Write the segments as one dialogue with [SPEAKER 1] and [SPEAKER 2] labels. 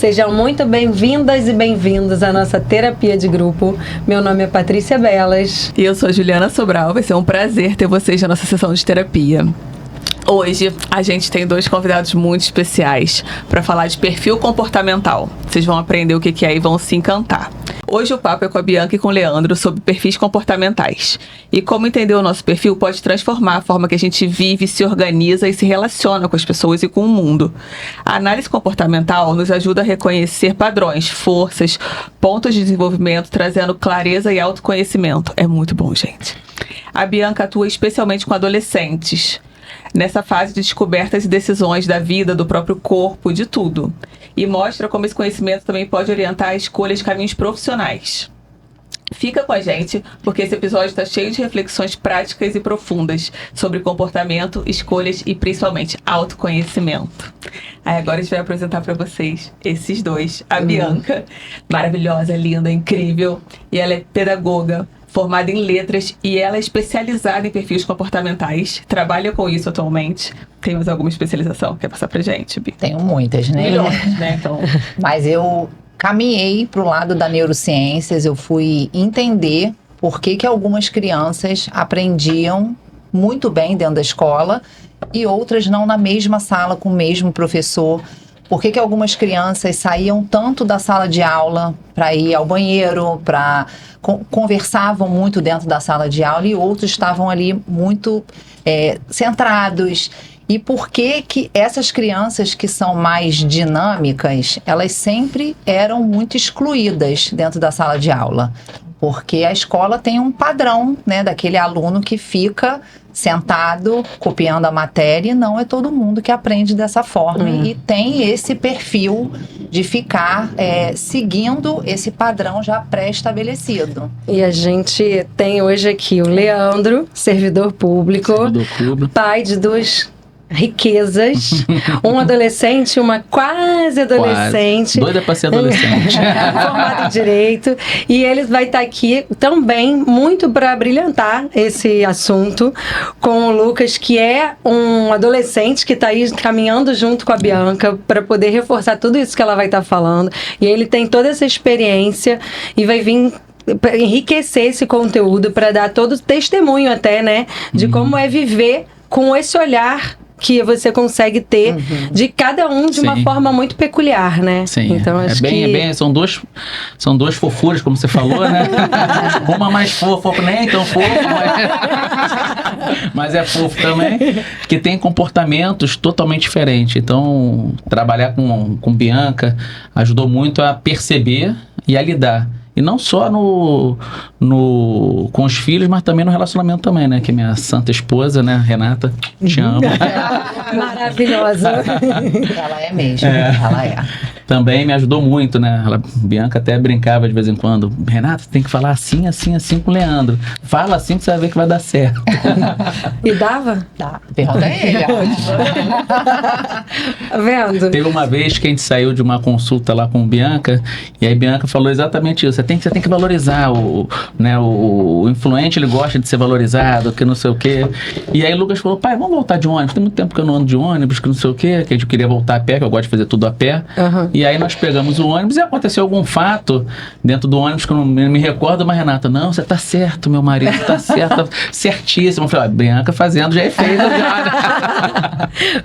[SPEAKER 1] Sejam muito bem-vindas e bem-vindos à nossa terapia de grupo. Meu nome é Patrícia Belas.
[SPEAKER 2] E eu sou Juliana Sobral. Vai ser um prazer ter vocês na nossa sessão de terapia. Hoje a gente tem dois convidados muito especiais para falar de perfil comportamental. Vocês vão aprender o que é e vão se encantar. Hoje o papo é com a Bianca e com o Leandro sobre perfis comportamentais. E como entender o nosso perfil pode transformar a forma que a gente vive, se organiza e se relaciona com as pessoas e com o mundo. A análise comportamental nos ajuda a reconhecer padrões, forças, pontos de desenvolvimento, trazendo clareza e autoconhecimento. É muito bom, gente. A Bianca atua especialmente com adolescentes, nessa fase de descobertas e decisões da vida, do próprio corpo, de tudo. E mostra como esse conhecimento também pode orientar a escolha de caminhos profissionais. Fica com a gente, porque esse episódio está cheio de reflexões práticas e profundas sobre comportamento, escolhas e principalmente autoconhecimento. Aí agora a gente vai apresentar para vocês esses dois. A Bianca, maravilhosa, linda, incrível, e ela é pedagoga, formada em letras, e ela é especializada em perfis comportamentais. Trabalha com isso atualmente. Tem mais alguma especialização? Quer passar pra gente, Bi?
[SPEAKER 3] Tenho muitas, né?
[SPEAKER 2] Milhões, né? Então...
[SPEAKER 3] Mas eu caminhei para o lado da neurociências, eu fui entender por que algumas crianças aprendiam muito bem dentro da escola e outras não na mesma sala com o mesmo professor. Por que algumas crianças saíam tanto da sala de aula para ir ao banheiro, conversavam muito dentro da sala de aula e outros estavam ali muito centrados. E por que essas crianças que são mais dinâmicas, elas sempre eram muito excluídas dentro da sala de aula? Porque a escola tem um padrão, né, daquele aluno que fica sentado, copiando a matéria, e não é todo mundo que aprende dessa forma e tem esse perfil de ficar seguindo esse padrão já pré-estabelecido.
[SPEAKER 1] E a gente tem hoje aqui o Leandro, servidor público, pai de duas riquezas, um adolescente e uma quase adolescente.
[SPEAKER 4] Doida pra ser adolescente.
[SPEAKER 1] Formado em Direito. E ele vai estar aqui também muito para brilhantar esse assunto com o Lucas, que é um adolescente que está aí caminhando junto com a Bianca para poder reforçar tudo isso que ela vai estar falando. E ele tem toda essa experiência e vai vir para enriquecer esse conteúdo, para dar todo o testemunho até, né, de como é viver com esse olhar que você consegue ter de cada um de uma forma muito peculiar, né?
[SPEAKER 4] Sim,
[SPEAKER 1] então, acho que...
[SPEAKER 4] são duas fofuras, como você falou, né? Uma mais fofa, nem tão fofa, mas é fofo também, que tem comportamentos totalmente diferentes. Então, trabalhar com Bianca ajudou muito a perceber e a lidar. E não só com os filhos, mas também no relacionamento também, né? Que é minha santa esposa, né? Renata, te amo.
[SPEAKER 1] Maravilhosa.
[SPEAKER 3] Ela é mesmo, ela é.
[SPEAKER 4] Também me ajudou muito, né? Bianca até brincava de vez em quando. Renata, tem que falar assim, assim, assim com o Leandro. Fala assim que você vai ver que vai dar certo.
[SPEAKER 1] E dava?
[SPEAKER 3] Dá. Pergunta ele.
[SPEAKER 1] Tá vendo?
[SPEAKER 4] Teve uma vez que a gente saiu de uma consulta lá com Bianca, e aí Bianca falou exatamente isso. Você tem que valorizar o influente, ele gosta de ser valorizado, que não sei o quê. E aí o Lucas falou, pai, vamos voltar de ônibus. Tem muito tempo que eu não ando de ônibus, que não sei o quê, que a gente queria voltar a pé, que eu gosto de fazer tudo a pé. E aí nós pegamos o ônibus e aconteceu algum fato dentro do ônibus que eu não me recordo, mas Renata, não, você tá certo, meu marido, tá certo, certíssimo. Eu falei, Bianca fazendo já é feito.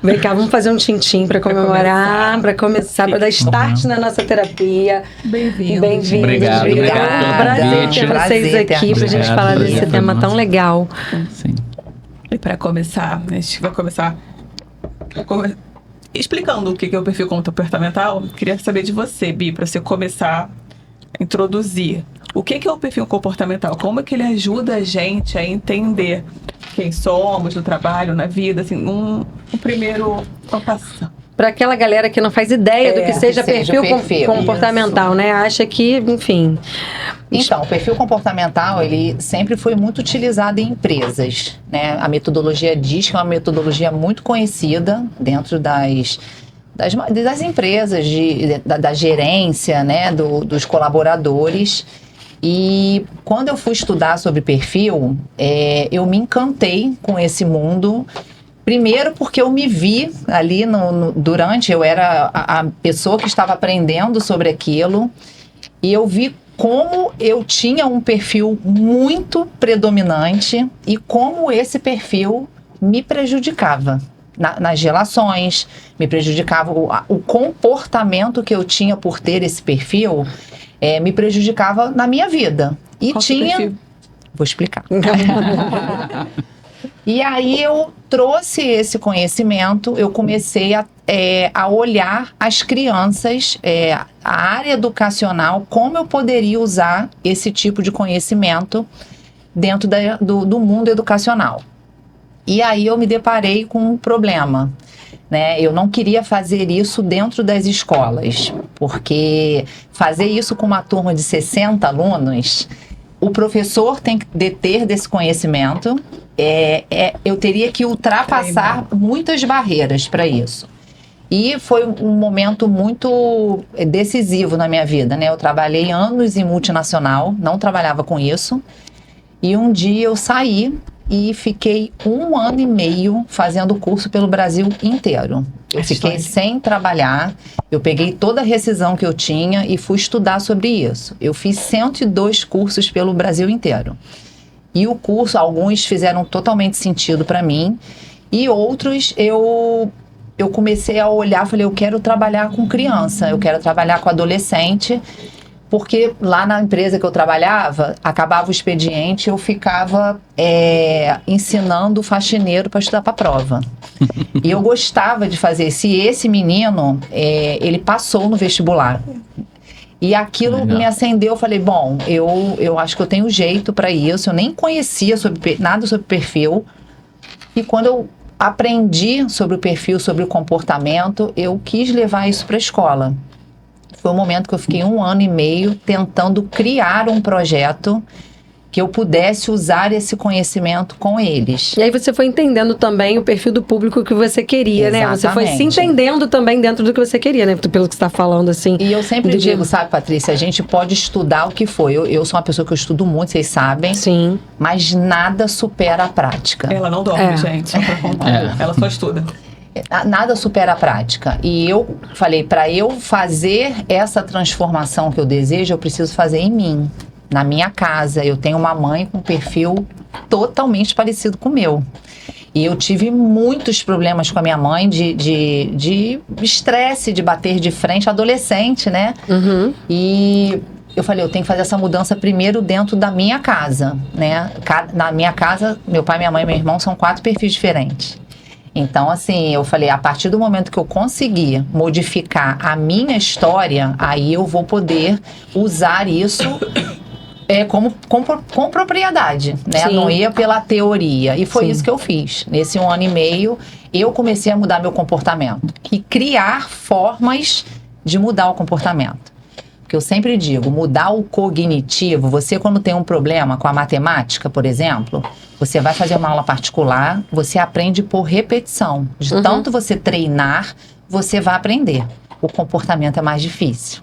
[SPEAKER 1] Vem cá, vamos fazer um tintim pra comemorar, pra começar, pra dar start na nossa terapia.
[SPEAKER 2] Bem-vindo.
[SPEAKER 1] Bem-vindo.
[SPEAKER 4] Obrigado pelo
[SPEAKER 1] Prazer ter vocês aqui pra gente falar desse tema tão legal.
[SPEAKER 4] Sim.
[SPEAKER 2] E para começar, a gente vai começar explicando o que é o perfil comportamental. Queria saber de você, Bi, para você começar a introduzir. O que é o perfil comportamental? Como é que ele ajuda a gente a entender quem somos no trabalho, na vida? Assim, um primeiro passo.
[SPEAKER 1] Para aquela galera que não faz ideia do que seja perfil comportamental, né? Acha que, enfim...
[SPEAKER 3] Então, o perfil comportamental, ele sempre foi muito utilizado em empresas, né? A metodologia diz que é uma metodologia muito conhecida dentro das empresas, da gerência, né? Dos colaboradores. E quando eu fui estudar sobre perfil, eu me encantei com esse mundo Primeiro porque eu me vi ali durante, eu era a pessoa que estava aprendendo sobre aquilo, e eu vi como eu tinha um perfil muito predominante e como esse perfil me prejudicava nas relações, me prejudicava o comportamento que eu tinha por ter esse perfil, me prejudicava na minha vida. E
[SPEAKER 2] Qual
[SPEAKER 3] tinha...
[SPEAKER 2] perfil?
[SPEAKER 3] Vou explicar. E aí eu trouxe esse conhecimento, eu comecei a olhar as crianças, a área educacional, como eu poderia usar esse tipo de conhecimento dentro do mundo educacional. E aí eu me deparei com um problema, né? Eu não queria fazer isso dentro das escolas, porque fazer isso com uma turma de 60 alunos, o professor tem que deter desse conhecimento, eu teria que ultrapassar muitas barreiras para isso. E foi um momento muito decisivo na minha vida, né? Eu trabalhei anos em multinacional, não trabalhava com isso. E um dia eu saí e fiquei 1 ano e meio fazendo curso pelo Brasil inteiro. Eu fiquei sem trabalhar, eu peguei toda a rescisão que eu tinha e fui estudar sobre isso. Eu fiz 102 cursos pelo Brasil inteiro. E o curso, alguns fizeram totalmente sentido para mim, e outros eu comecei a olhar, falei, eu quero trabalhar com criança, eu quero trabalhar com adolescente, porque lá na empresa que eu trabalhava, acabava o expediente, eu ficava ensinando o faxineiro para estudar para a prova. E eu gostava de fazer. Se esse menino, ele passou no vestibular. E aquilo me acendeu, eu falei, bom, eu acho que eu tenho jeito para isso, eu nem conhecia nada sobre perfil. E quando eu aprendi sobre o perfil, sobre o comportamento, eu quis levar isso para a escola. Foi um momento que eu fiquei 1 ano e meio tentando criar um projeto que eu pudesse usar esse conhecimento com eles.
[SPEAKER 1] E aí você foi entendendo também o perfil do público que você queria, né? Você foi se entendendo também dentro do que você queria, né? Pelo que você está falando, assim.
[SPEAKER 3] E eu sempre digo, sabe, Patrícia, a gente pode estudar o que for. Eu sou uma pessoa que eu estudo muito, vocês sabem.
[SPEAKER 1] Sim.
[SPEAKER 3] Mas nada supera a prática.
[SPEAKER 2] Ela não dorme, gente, só pra contar. Ela só estuda.
[SPEAKER 3] Nada supera a prática. E eu falei, para eu fazer essa transformação que eu desejo, eu preciso fazer em mim, na minha casa. Eu tenho uma mãe com um perfil totalmente parecido com o meu. E eu tive muitos problemas com a minha mãe de estresse, de bater de frente, adolescente, né?
[SPEAKER 1] Uhum.
[SPEAKER 3] E eu falei, eu tenho que fazer essa mudança primeiro dentro da minha casa, né? Na minha casa, meu pai, minha mãe e meu irmão são 4 perfis diferentes. Então, assim, eu falei, a partir do momento que eu conseguir modificar a minha história, aí eu vou poder usar isso com propriedade, né?
[SPEAKER 1] Sim.
[SPEAKER 3] Não ia pela teoria. E foi isso que eu fiz. Nesse 1 ano e meio, eu comecei a mudar meu comportamento e criar formas de mudar o comportamento. Porque eu sempre digo, mudar o cognitivo, você quando tem um problema com a matemática, por exemplo, você vai fazer uma aula particular, você aprende por repetição. De tanto você treinar, você vai aprender. O comportamento é mais difícil.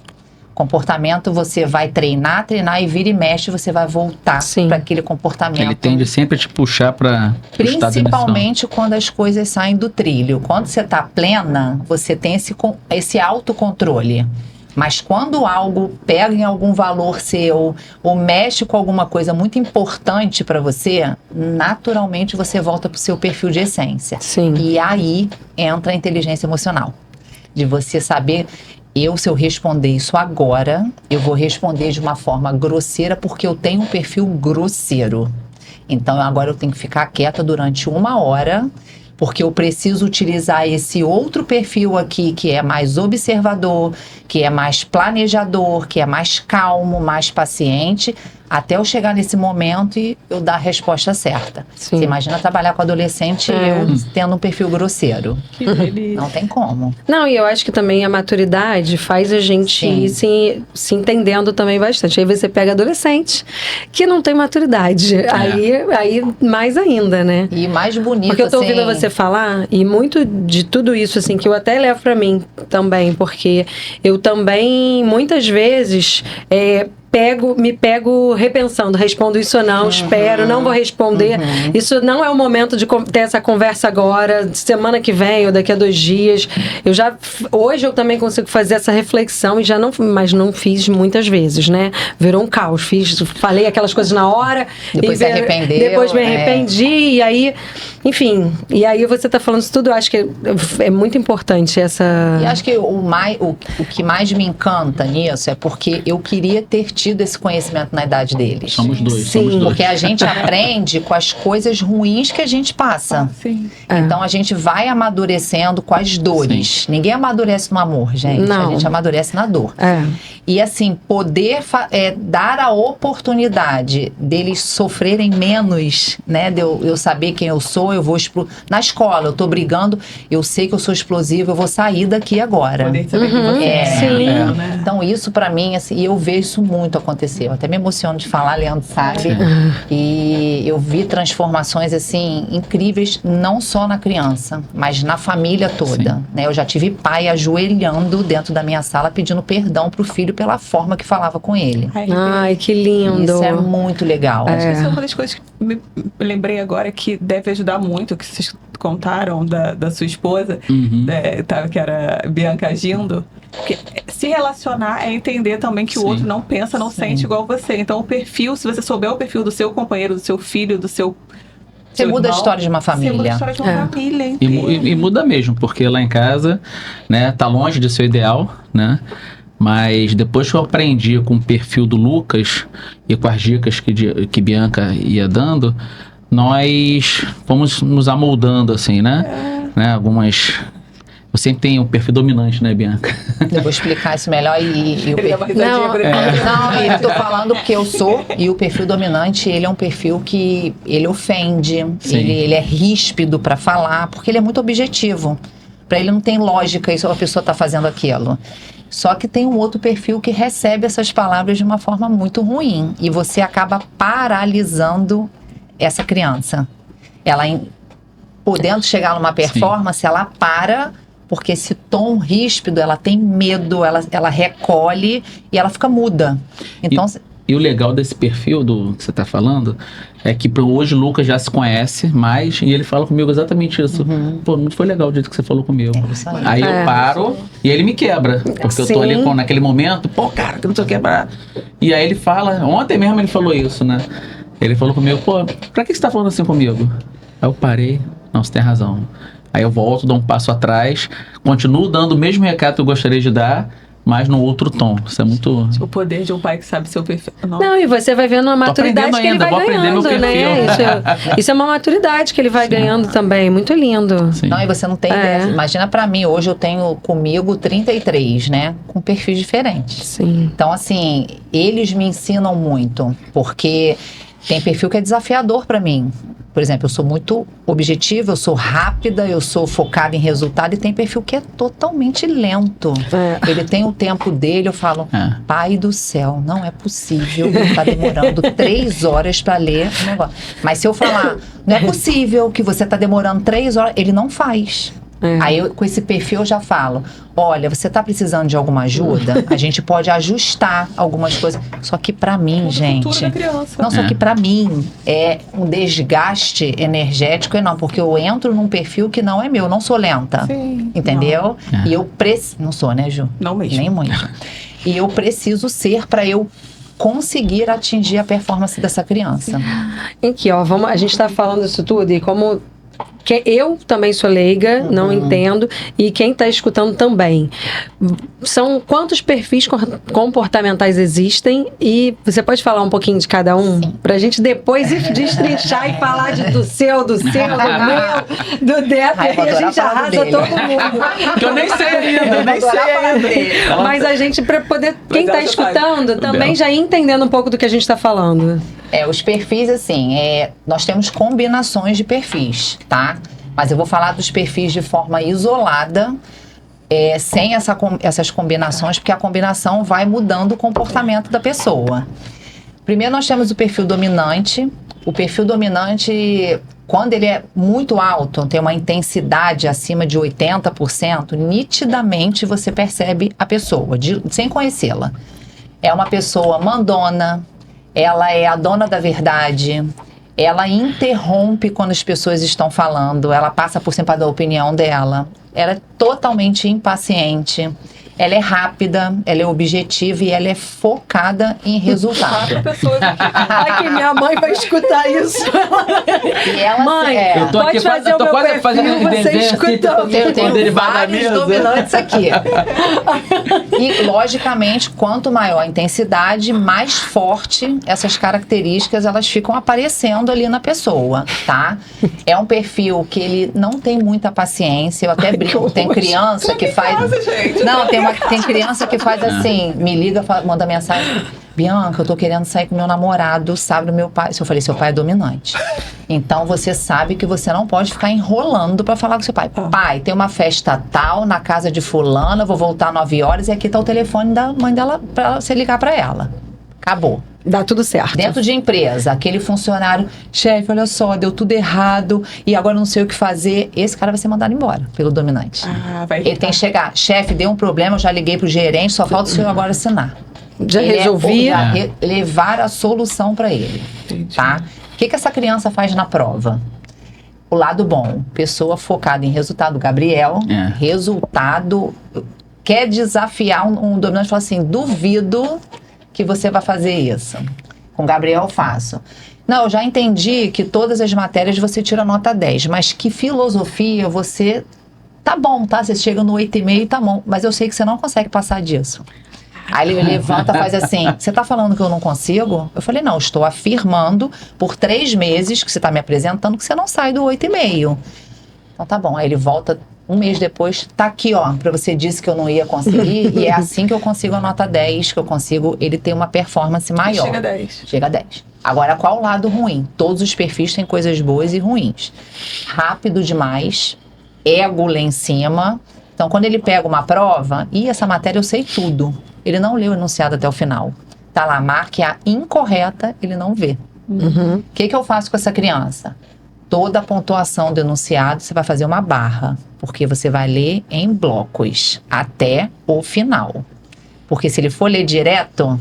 [SPEAKER 3] Comportamento você vai treinar e vira e mexe, você vai voltar para aquele comportamento.
[SPEAKER 4] Ele tende sempre a te puxar para
[SPEAKER 3] principalmente quando as coisas saem do trilho. Quando você está plena, você tem esse autocontrole. Mas quando algo pega em algum valor seu ou mexe com alguma coisa muito importante para você, naturalmente você volta para o seu perfil de essência.
[SPEAKER 1] Sim.
[SPEAKER 3] E aí entra a inteligência emocional. De você saber, se eu responder isso agora, eu vou responder de uma forma grosseira porque eu tenho um perfil grosseiro. Então agora eu tenho que ficar quieta durante 1 hora, porque eu preciso utilizar esse outro perfil aqui, que é mais observador, que é mais planejador, que é mais calmo, mais paciente, até eu chegar nesse momento e eu dar a resposta certa.
[SPEAKER 1] Sim.
[SPEAKER 3] Você imagina trabalhar com adolescente e eu tendo um perfil grosseiro.
[SPEAKER 2] Que delícia.
[SPEAKER 3] Não tem como.
[SPEAKER 1] Não, e eu acho que também a maturidade faz a gente ir se entendendo também bastante. Aí você pega adolescente que não tem maturidade. Aí mais ainda, né?
[SPEAKER 3] E mais bonito,
[SPEAKER 1] porque eu tô ouvindo você falar, e muito de tudo isso, assim, que eu até levo pra mim também, porque eu também, muitas vezes, me pego repensando, respondo isso ou não, espero, não vou responder. Isso não é o momento de ter essa conversa agora, semana que vem ou daqui a 2 dias. Hoje eu também consigo fazer essa reflexão e mas não fiz muitas vezes, né? Virou um caos. Falei aquelas coisas na hora.
[SPEAKER 3] Depois se arrependeu.
[SPEAKER 1] Depois me arrependi e aí, enfim. E aí você tá falando isso tudo, eu acho que é muito importante essa...
[SPEAKER 3] E acho que o que mais me encanta nisso é porque eu queria ter tido esse conhecimento na idade deles.
[SPEAKER 4] Somos dois.
[SPEAKER 3] Porque a gente aprende com as coisas ruins que a gente passa.
[SPEAKER 2] Sim.
[SPEAKER 3] Então a gente vai amadurecendo com as dores. Ninguém amadurece no amor, gente.
[SPEAKER 1] Não.
[SPEAKER 3] A gente amadurece na dor. E assim, poder dar a oportunidade deles sofrerem menos, né? De eu saber quem eu sou, eu vou na escola, eu tô brigando, eu sei que eu sou explosiva, eu vou sair daqui agora.
[SPEAKER 2] Poder saber que você
[SPEAKER 3] né? Então isso pra mim, assim, e eu vejo isso muito acontecer. Eu até me emociono de falar, Leandro sabe. E eu vi transformações assim incríveis, não só na criança, mas na família toda, né? Eu já tive pai ajoelhando dentro da minha sala pedindo perdão pro filho pela forma que falava com ele.
[SPEAKER 1] Ai, que lindo.
[SPEAKER 3] Isso é muito legal.
[SPEAKER 2] Acho que isso é uma das coisas que me lembrei agora que deve ajudar muito, que vocês contaram da sua esposa, que era Bianca agindo. Porque se relacionar é entender também que o outro não pensa, não sente igual você. Então o perfil, se você souber o perfil do seu companheiro, do seu filho, do seu...
[SPEAKER 3] Você muda a história de uma família.
[SPEAKER 2] Você muda a história de uma família.
[SPEAKER 4] E muda mesmo, porque lá em casa, né, tá longe de ser o ideal, né? Mas depois que eu aprendi com o perfil do Lucas e com as dicas que Bianca ia dando, nós fomos nos amoldando, assim, né? Algumas... Eu sempre tenho um perfil dominante, né, Bianca?
[SPEAKER 3] Eu vou explicar isso melhor e o perfil...
[SPEAKER 1] Não,
[SPEAKER 3] eu tô falando porque eu sou, e o perfil dominante, ele é um perfil que ele ofende, ele é ríspido para falar, porque ele é muito objetivo. Para ele não tem lógica isso, a pessoa tá fazendo aquilo. Só que tem um outro perfil que recebe essas palavras de uma forma muito ruim. E você acaba paralisando essa criança. Ela, podendo chegar numa performance, ela para, porque esse tom ríspido, ela tem medo, ela recolhe e ela fica muda. Então...
[SPEAKER 4] E o legal desse perfil que você está falando é que hoje o Lucas já se conhece mais e ele fala comigo exatamente isso. Pô, não foi legal o jeito que você falou comigo. Aí eu paro e ele me quebra. Porque eu tô ali naquele momento, pô, cara, que não sei o que. E aí ele fala, ontem mesmo ele falou isso, né? Ele falou comigo, pô, pra que você tá falando assim comigo? Aí eu parei, não, você tem razão. Aí eu volto, dou um passo atrás, continuo dando o mesmo recado que eu gostaria de dar, mas no outro tom. Isso é muito...
[SPEAKER 2] O poder de um pai que sabe seu perfil.
[SPEAKER 1] Não, e você vai vendo a maturidade que ele vai ganhando, né? Isso é uma maturidade que ele vai ganhando também. Muito lindo.
[SPEAKER 4] Sim.
[SPEAKER 3] Não, e você não tem ideia. Imagina pra mim, hoje eu tenho comigo 33, né? Com perfis diferentes.
[SPEAKER 1] Sim.
[SPEAKER 3] Então, assim, eles me ensinam muito, porque tem perfil que é desafiador pra mim. Por exemplo, eu sou muito objetiva, eu sou rápida, eu sou focada em resultado, e tem perfil que é totalmente lento. Ele tem o tempo dele, eu falo, pai do céu, não é possível, ele tá demorando 3 horas para ler o negócio. Mas se eu falar, não é possível que você tá demorando 3 horas, ele não faz. Aí eu, com esse perfil eu já falo, olha, você tá precisando de alguma ajuda? A gente pode ajustar algumas coisas. Só que pra mim, gente, não, só que pra mim é um desgaste energético enorme, porque eu entro num perfil que não é meu, não sou lenta.
[SPEAKER 2] Sim,
[SPEAKER 3] entendeu? E eu não sou, né, Ju?
[SPEAKER 2] Não mesmo.
[SPEAKER 3] Nem muito. E eu preciso ser pra eu conseguir atingir a performance dessa criança.
[SPEAKER 1] Aqui, ó, a gente tá falando isso tudo e como... que eu também sou leiga, não entendo, e quem está escutando também. São quantos perfis comportamentais existem? E você pode falar um pouquinho de cada um? Para a gente depois destrinchar e falar do seu, do meu, do dela, e a gente arrasa todo mundo.
[SPEAKER 4] Que eu nem sei ainda, nem sei ainda.
[SPEAKER 1] Mas a gente, para poder, quem está escutando, também já ir entendendo um pouco do que a gente está falando.
[SPEAKER 3] Os perfis, assim, nós temos combinações de perfis, tá? Mas eu vou falar dos perfis de forma isolada, sem essas combinações, porque a combinação vai mudando o comportamento da pessoa. Primeiro nós temos o perfil dominante. O perfil dominante, quando ele é muito alto, tem uma intensidade acima de 80%, nitidamente você percebe a pessoa, sem conhecê-la. É uma pessoa mandona, ela é a dona da verdade, ela interrompe quando as pessoas estão falando, ela passa por cima da opinião dela, ela é totalmente impaciente, ela é rápida, ela é objetiva e ela é focada em resultado.
[SPEAKER 1] Ai, que minha mãe vai escutar isso.
[SPEAKER 3] E ela,
[SPEAKER 1] Mãe,
[SPEAKER 4] Eu tô aqui
[SPEAKER 1] pode fazer
[SPEAKER 4] eu tô
[SPEAKER 1] o meu
[SPEAKER 4] quase
[SPEAKER 1] perfil,
[SPEAKER 4] fazendo
[SPEAKER 1] você
[SPEAKER 4] desenho assim,
[SPEAKER 1] escuta.
[SPEAKER 3] eu tenho
[SPEAKER 4] derivado da
[SPEAKER 3] vários
[SPEAKER 4] mesa.
[SPEAKER 3] dominantes aqui. E, logicamente, quanto maior a intensidade, mais forte essas características elas ficam aparecendo ali na pessoa, tá? É um perfil que ele não tem muita paciência. Eu até brinco, tem criança que faz... Não, tem criança que faz assim, me liga, manda mensagem... Bianca, eu tô querendo sair com meu namorado, sabe, do meu pai. Eu falei, seu pai é dominante. Então, você sabe que você não pode ficar enrolando pra falar com seu pai. Pai, tem uma festa tal na casa de fulana, eu vou voltar 9 horas e aqui tá o telefone da mãe dela pra você ligar pra ela. Acabou.
[SPEAKER 1] Dá tudo certo.
[SPEAKER 3] Dentro de empresa, aquele funcionário, chefe, olha só, deu tudo errado e agora não sei o que fazer. Esse cara vai ser mandado embora pelo dominante. Ele tem que chegar, chefe, deu um problema, eu já liguei pro gerente, só falta o senhor agora assinar.
[SPEAKER 1] Já resolvi.
[SPEAKER 3] Levar a solução para ele.
[SPEAKER 2] Entendi.
[SPEAKER 3] Tá? O que essa criança faz na prova? O lado bom, pessoa focada em resultado. Gabriel, resultado, quer desafiar um dominante, fala assim, duvido que você vai fazer isso. Com Gabriel eu faço. Não, eu já entendi que todas as matérias você tira nota 10, mas que filosofia você... Tá bom, tá? Você chega no 8,5, tá bom, mas eu sei que você não consegue passar disso. Aí ele levanta e faz assim, você tá falando que eu não consigo? Eu falei, não, estou afirmando por 3 meses que você tá me apresentando que você não sai do 8,5. Então tá bom, aí ele volta 1 mês depois, tá aqui ó, pra você disse que eu não ia conseguir e é assim que eu consigo a nota 10, que eu consigo ele ter uma performance maior.
[SPEAKER 2] Chega a 10.
[SPEAKER 3] Chega a 10. Agora, qual o lado ruim? Todos os perfis têm coisas boas e ruins. Rápido demais, ego lá em cima. Então, quando ele pega uma prova, e essa matéria eu sei tudo. Ele não leu o enunciado até o final. Tá lá, marque a incorreta, ele não vê. O que eu faço com essa criança? Toda a pontuação do enunciado, você vai fazer uma barra. Porque você vai ler em blocos, até o final. Porque se ele for ler direto,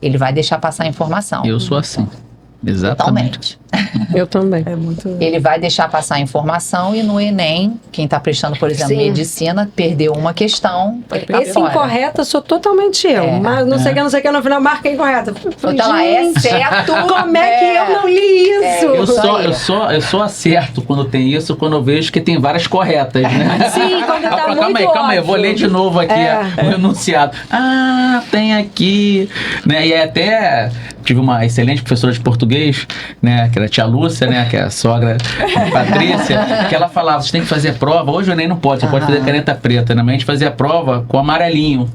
[SPEAKER 3] ele vai deixar passar a informação.
[SPEAKER 4] Eu sou assim. Exatamente.
[SPEAKER 3] Totalmente.
[SPEAKER 1] Eu também.
[SPEAKER 2] É muito...
[SPEAKER 3] Ele vai deixar passar a informação e no Enem, quem está prestando, por exemplo,
[SPEAKER 1] Sim.
[SPEAKER 3] medicina, perdeu uma questão, vai ficar
[SPEAKER 1] Esse
[SPEAKER 3] fora.
[SPEAKER 1] incorreta sou totalmente eu.
[SPEAKER 3] É.
[SPEAKER 1] Mas não sei o que, no final marca incorreta.
[SPEAKER 3] Então tá lá, é certo.
[SPEAKER 1] Como é que eu não li isso?
[SPEAKER 4] Eu só acerto quando tem isso, quando eu vejo que tem várias corretas, né?
[SPEAKER 1] Sim, quando tá
[SPEAKER 4] Calma
[SPEAKER 1] muito
[SPEAKER 4] aí,
[SPEAKER 1] óbvio.
[SPEAKER 4] eu vou ler de novo aqui o enunciado. Ah, tem aqui, né? E até tive uma excelente professora de português, né? Que era a tia Lúcia, né? Que é a sogra da Patrícia, que ela falava, você tem que fazer prova, hoje o Enem não pode, você pode fazer caneta preta, né? Mas a gente fazia a prova com amarelinho.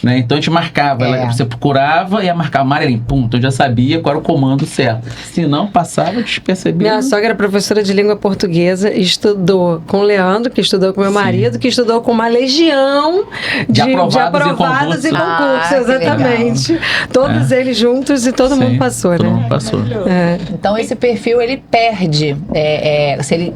[SPEAKER 4] Né? Então a gente marcava, você procurava e ia marcar amarelinho, pum, então eu já sabia qual era o comando certo. Se não, passava despercebido.
[SPEAKER 1] Minha sogra era professora de língua portuguesa, estudou com o Leandro, que estudou com meu marido, que estudou com uma legião de aprovados e concursos,
[SPEAKER 3] exatamente.
[SPEAKER 1] Todos eles juntos e todo mundo passou,
[SPEAKER 4] todo
[SPEAKER 1] né?
[SPEAKER 4] mundo passou.
[SPEAKER 3] Então esse perfil ele perde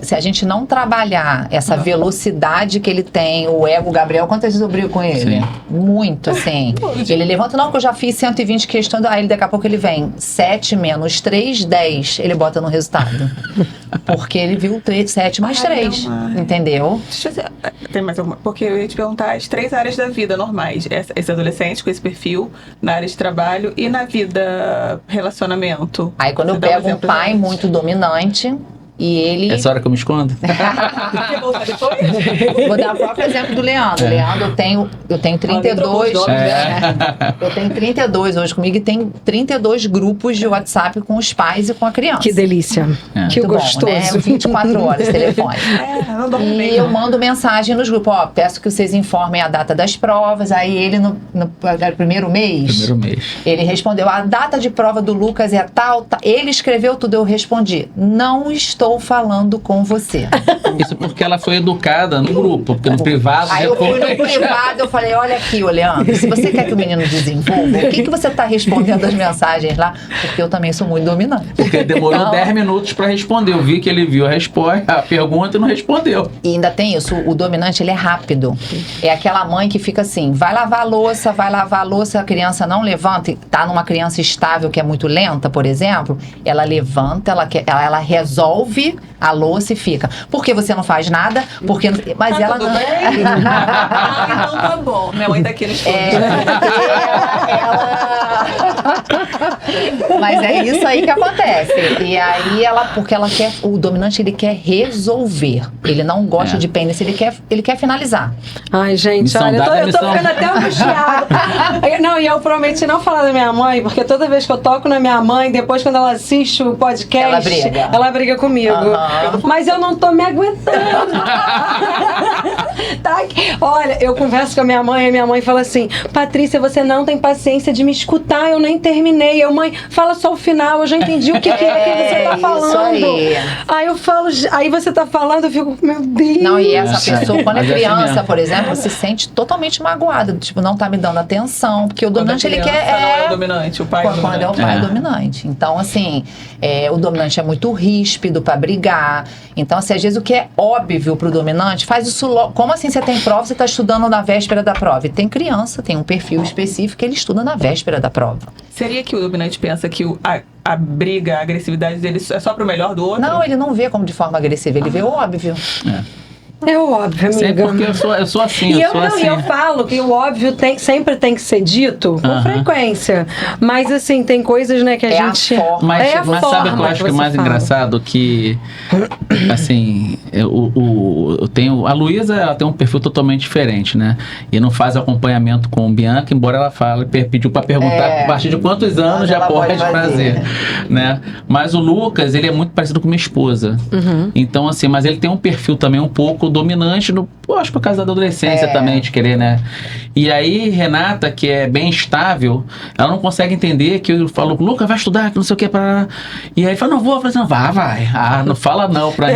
[SPEAKER 3] se a gente não trabalhar essa velocidade que ele tem, o ego. Gabriel, quantas vezes eu brigo com ele?
[SPEAKER 4] Sim.
[SPEAKER 3] Muito, assim. Ele levanta, não, que eu já fiz 120 questões, aí daqui a pouco ele vem 7 menos 3, 10, ele bota no resultado. Porque ele viu 7 mais 3, entendeu?
[SPEAKER 2] Deixa eu dizer, tem mais alguma? Porque eu ia te perguntar as 3 áreas da vida normais. Esse adolescente com esse perfil, na área de trabalho e na vida relacionamento.
[SPEAKER 3] Aí quando eu
[SPEAKER 2] Você dá um
[SPEAKER 3] pego um
[SPEAKER 2] exemplo
[SPEAKER 3] pai
[SPEAKER 2] deles?
[SPEAKER 3] muito dominante e ele...
[SPEAKER 4] Essa hora que eu me escondo?
[SPEAKER 2] Quer voltar depois?
[SPEAKER 3] Vou dar o próprio exemplo do Leandro. Leandro, eu tenho 32. Eu tenho 32 hoje comigo e tem 32 grupos de WhatsApp com os pais e com a criança.
[SPEAKER 1] Que delícia. Que
[SPEAKER 3] Muito
[SPEAKER 1] gostoso.
[SPEAKER 3] bom, né? 24 horas telefone.
[SPEAKER 2] Não dorme
[SPEAKER 3] E
[SPEAKER 2] bem.
[SPEAKER 3] eu mando mensagem nos grupos, ó, peço que vocês informem a data das provas. Aí ele, no primeiro mês,
[SPEAKER 4] Primeiro mês.
[SPEAKER 3] ele respondeu, a data de prova do Lucas é tal, ele escreveu tudo, eu respondi, não estou estou falando com você.
[SPEAKER 4] Isso porque ela foi educada no grupo, porque no privado...
[SPEAKER 3] Aí eu fui no
[SPEAKER 4] depois-
[SPEAKER 3] privado, eu falei, olha aqui, Leandro, se você quer que o menino desenvolva, o que você está respondendo as mensagens lá? Porque eu também sou muito dominante.
[SPEAKER 4] Porque ele demorou
[SPEAKER 3] Então,
[SPEAKER 4] 10 minutos pra responder. Eu vi que ele viu a resposta, a pergunta e não respondeu.
[SPEAKER 3] E ainda tem isso, o dominante, ele é rápido. É aquela mãe que fica assim, vai lavar a louça, a criança não levanta, e tá numa criança estável que é muito lenta, por exemplo, ela levanta, ela resolve a louça e fica. Por que você não faz nada? Porque... Mas ela
[SPEAKER 2] tudo
[SPEAKER 3] não...
[SPEAKER 2] bem? Então tá bom. Minha mãe tá aqui no estúdio.
[SPEAKER 3] Mas é isso aí que acontece. E aí porque ela quer, o dominante, ele quer resolver. Ele não gosta de pendência, ele quer finalizar.
[SPEAKER 1] Ai, gente,
[SPEAKER 4] Missão
[SPEAKER 1] olha,
[SPEAKER 4] dada é
[SPEAKER 1] eu tô
[SPEAKER 4] missão.
[SPEAKER 1] ficando até angustiada. Não, e eu prometi não falar da minha mãe, porque toda vez que eu toco na minha mãe, depois quando ela assiste o podcast,
[SPEAKER 3] Ela briga.
[SPEAKER 1] comigo.
[SPEAKER 3] Aham.
[SPEAKER 1] Mas eu não tô me aguentando. Tá aqui. Olha, eu converso com a minha mãe e minha mãe fala assim: Patrícia, você não tem paciência de me escutar, eu nem terminei. Eu, mãe, fala só o final, eu já entendi o que é que você tá
[SPEAKER 3] isso
[SPEAKER 1] falando.
[SPEAKER 3] aí.
[SPEAKER 1] Aí eu falo, aí você tá falando, eu fico, meu Deus.
[SPEAKER 3] Não, e essa
[SPEAKER 4] Nossa,
[SPEAKER 3] pessoa, quando é
[SPEAKER 4] mas é assim
[SPEAKER 3] criança,
[SPEAKER 4] mesmo.
[SPEAKER 3] por exemplo, se sente totalmente magoada. Tipo, não tá me dando atenção. Porque o
[SPEAKER 2] Quando a
[SPEAKER 3] dominante, ele
[SPEAKER 2] criança
[SPEAKER 3] quer...
[SPEAKER 2] não é o dominante, o pai é o
[SPEAKER 3] Quando é o
[SPEAKER 2] dominante.
[SPEAKER 3] pai
[SPEAKER 4] É.
[SPEAKER 3] dominante. Então, assim, o dominante é muito ríspido pra brigar. Então, assim, às vezes o que é óbvio pro dominante, faz isso logo. Como assim você tem prova, você tá estudando na véspera da prova? E tem criança, tem um perfil específico que ele estuda na véspera da prova.
[SPEAKER 2] Seria que o dominante pensa que a briga, a agressividade dele é só pro melhor do outro?
[SPEAKER 3] Não, ele não vê como de forma agressiva, ele vê o óbvio.
[SPEAKER 1] É óbvio, amiga.
[SPEAKER 4] Sempre porque eu sou assim,
[SPEAKER 1] E
[SPEAKER 4] eu sou
[SPEAKER 1] não,
[SPEAKER 4] assim.
[SPEAKER 1] e eu falo que o óbvio sempre tem que ser dito com
[SPEAKER 4] Aham.
[SPEAKER 1] frequência. Mas assim, tem coisas, né, que a
[SPEAKER 3] É a
[SPEAKER 1] gente.
[SPEAKER 3] forma.
[SPEAKER 4] Mas,
[SPEAKER 1] é a
[SPEAKER 4] mas
[SPEAKER 1] forma
[SPEAKER 4] sabe o que eu acho que é
[SPEAKER 1] você
[SPEAKER 4] mais
[SPEAKER 1] fala.
[SPEAKER 4] engraçado? Que, assim, eu tenho... A Luísa, ela tem um perfil totalmente diferente, né? E não faz acompanhamento com o Bianca, embora ela fale, pediu pra perguntar a partir de quantos anos já
[SPEAKER 3] ela
[SPEAKER 4] pode
[SPEAKER 3] pode
[SPEAKER 4] fazer, né? Mas o Lucas, ele é muito parecido com minha esposa. Então, assim, mas ele tem um perfil também um pouco dominante, eu acho por causa da adolescência também, de querer, né? E aí, Renata, que é bem estável, ela não consegue entender que eu falo, Lucas, vai estudar, que não sei o que, para. E aí fala, não vou, eu falo assim, vai. Ah, não fala não pra mim.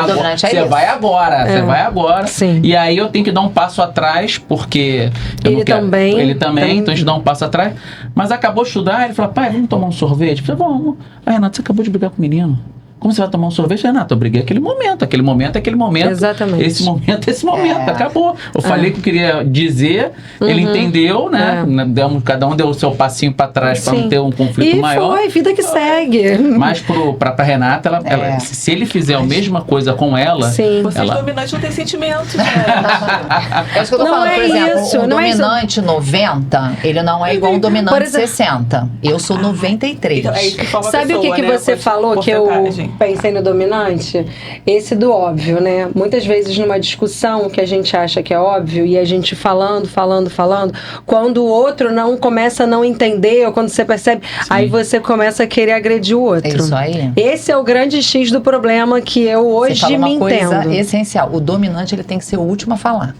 [SPEAKER 3] dominante é
[SPEAKER 4] Você
[SPEAKER 3] isso.
[SPEAKER 4] vai agora, você vai agora.
[SPEAKER 1] Sim.
[SPEAKER 4] E aí eu tenho que dar um passo atrás, porque eu
[SPEAKER 1] Ele
[SPEAKER 4] não quero.
[SPEAKER 1] também.
[SPEAKER 4] Ele também, então a gente dá um passo atrás. Mas acabou de estudar, ele fala, pai, vamos tomar um sorvete? Eu falei, vamos. Aí, Renata, você acabou de brigar com o menino. Como você vai tomar um sorvete? Renato, eu briguei aquele momento.
[SPEAKER 1] Exatamente.
[SPEAKER 4] Esse momento, acabou. Eu falei que eu queria dizer, ele entendeu, né? Cada um deu o seu passinho pra trás pra não ter um conflito
[SPEAKER 1] E
[SPEAKER 4] maior.
[SPEAKER 1] foi, vida que segue.
[SPEAKER 4] Mas pra Renata, se ele fizer a mesma coisa com ela,
[SPEAKER 1] Sim.
[SPEAKER 2] Vocês
[SPEAKER 4] ela...
[SPEAKER 2] dominantes não têm sentimentos, né?
[SPEAKER 3] É isso que eu tô
[SPEAKER 1] Não
[SPEAKER 3] falando,
[SPEAKER 1] é
[SPEAKER 3] por exemplo,
[SPEAKER 1] isso,
[SPEAKER 3] um
[SPEAKER 1] não é isso.
[SPEAKER 3] dominante 90, ele não é igual um
[SPEAKER 1] Por
[SPEAKER 3] dominante
[SPEAKER 1] exemplo-
[SPEAKER 3] 60. Eu sou 93.
[SPEAKER 2] Então, é isso que forma a
[SPEAKER 1] Sabe o
[SPEAKER 2] pessoa,
[SPEAKER 1] que
[SPEAKER 2] né?
[SPEAKER 1] você
[SPEAKER 2] Com
[SPEAKER 1] falou que eu
[SPEAKER 2] porcentagem.
[SPEAKER 1] pensei no dominante? Esse do óbvio, né? Muitas vezes numa discussão que a gente acha que é óbvio e a gente falando, quando o outro não começa a não entender ou quando você percebe, aí você começa a querer agredir o outro.
[SPEAKER 3] É isso aí.
[SPEAKER 1] Esse é o grande X do problema que eu
[SPEAKER 3] Você
[SPEAKER 1] hoje
[SPEAKER 3] fala
[SPEAKER 1] me
[SPEAKER 3] uma coisa
[SPEAKER 1] entendo.
[SPEAKER 3] essencial. O dominante, ele tem que ser o último a falar.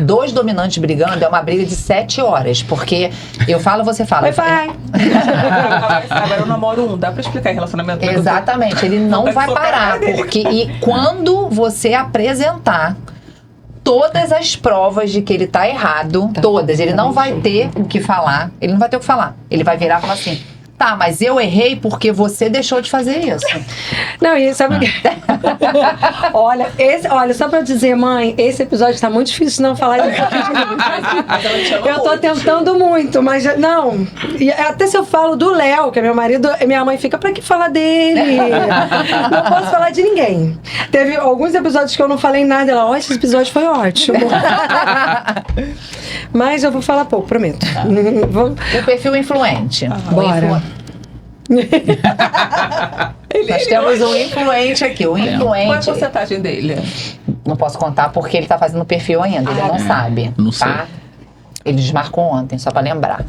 [SPEAKER 3] Dois dominantes brigando é uma briga de 7 horas, porque eu falo, você fala.
[SPEAKER 1] Vai.
[SPEAKER 2] Agora eu namoro dá pra explicar em relacionamento?
[SPEAKER 3] Exatamente, ele não
[SPEAKER 2] Vai
[SPEAKER 3] vai
[SPEAKER 2] socar
[SPEAKER 3] parar,
[SPEAKER 2] a cara dele.
[SPEAKER 3] porque e quando você apresentar todas as provas de que ele tá errado, todas, ele não vai ter o que falar, ele não vai ter o que falar. Ele vai virar e falar assim: tá, mas eu errei porque você deixou de fazer isso.
[SPEAKER 1] Não, e sabe o que? olha, só pra dizer, mãe, esse episódio tá muito difícil não falar isso.
[SPEAKER 2] Mas ela te ama
[SPEAKER 1] Eu tô
[SPEAKER 2] muito.
[SPEAKER 1] tentando muito, mas não. E até se eu falo do Léo, que é meu marido, minha mãe fica, pra que falar dele? Não posso falar de ninguém. Teve alguns episódios que eu não falei nada. Ela, esse episódio foi ótimo. Mas eu vou falar pouco, prometo. Vamos.
[SPEAKER 3] O perfil influente.
[SPEAKER 1] Bora.
[SPEAKER 3] Nós temos um influente aqui. O
[SPEAKER 2] Qual é a
[SPEAKER 3] influente.
[SPEAKER 2] porcentagem dele?
[SPEAKER 3] Não posso contar porque ele tá fazendo perfil ainda, ele não sabe.
[SPEAKER 4] Não sei.
[SPEAKER 3] Tá? Ele desmarcou ontem, só pra lembrar.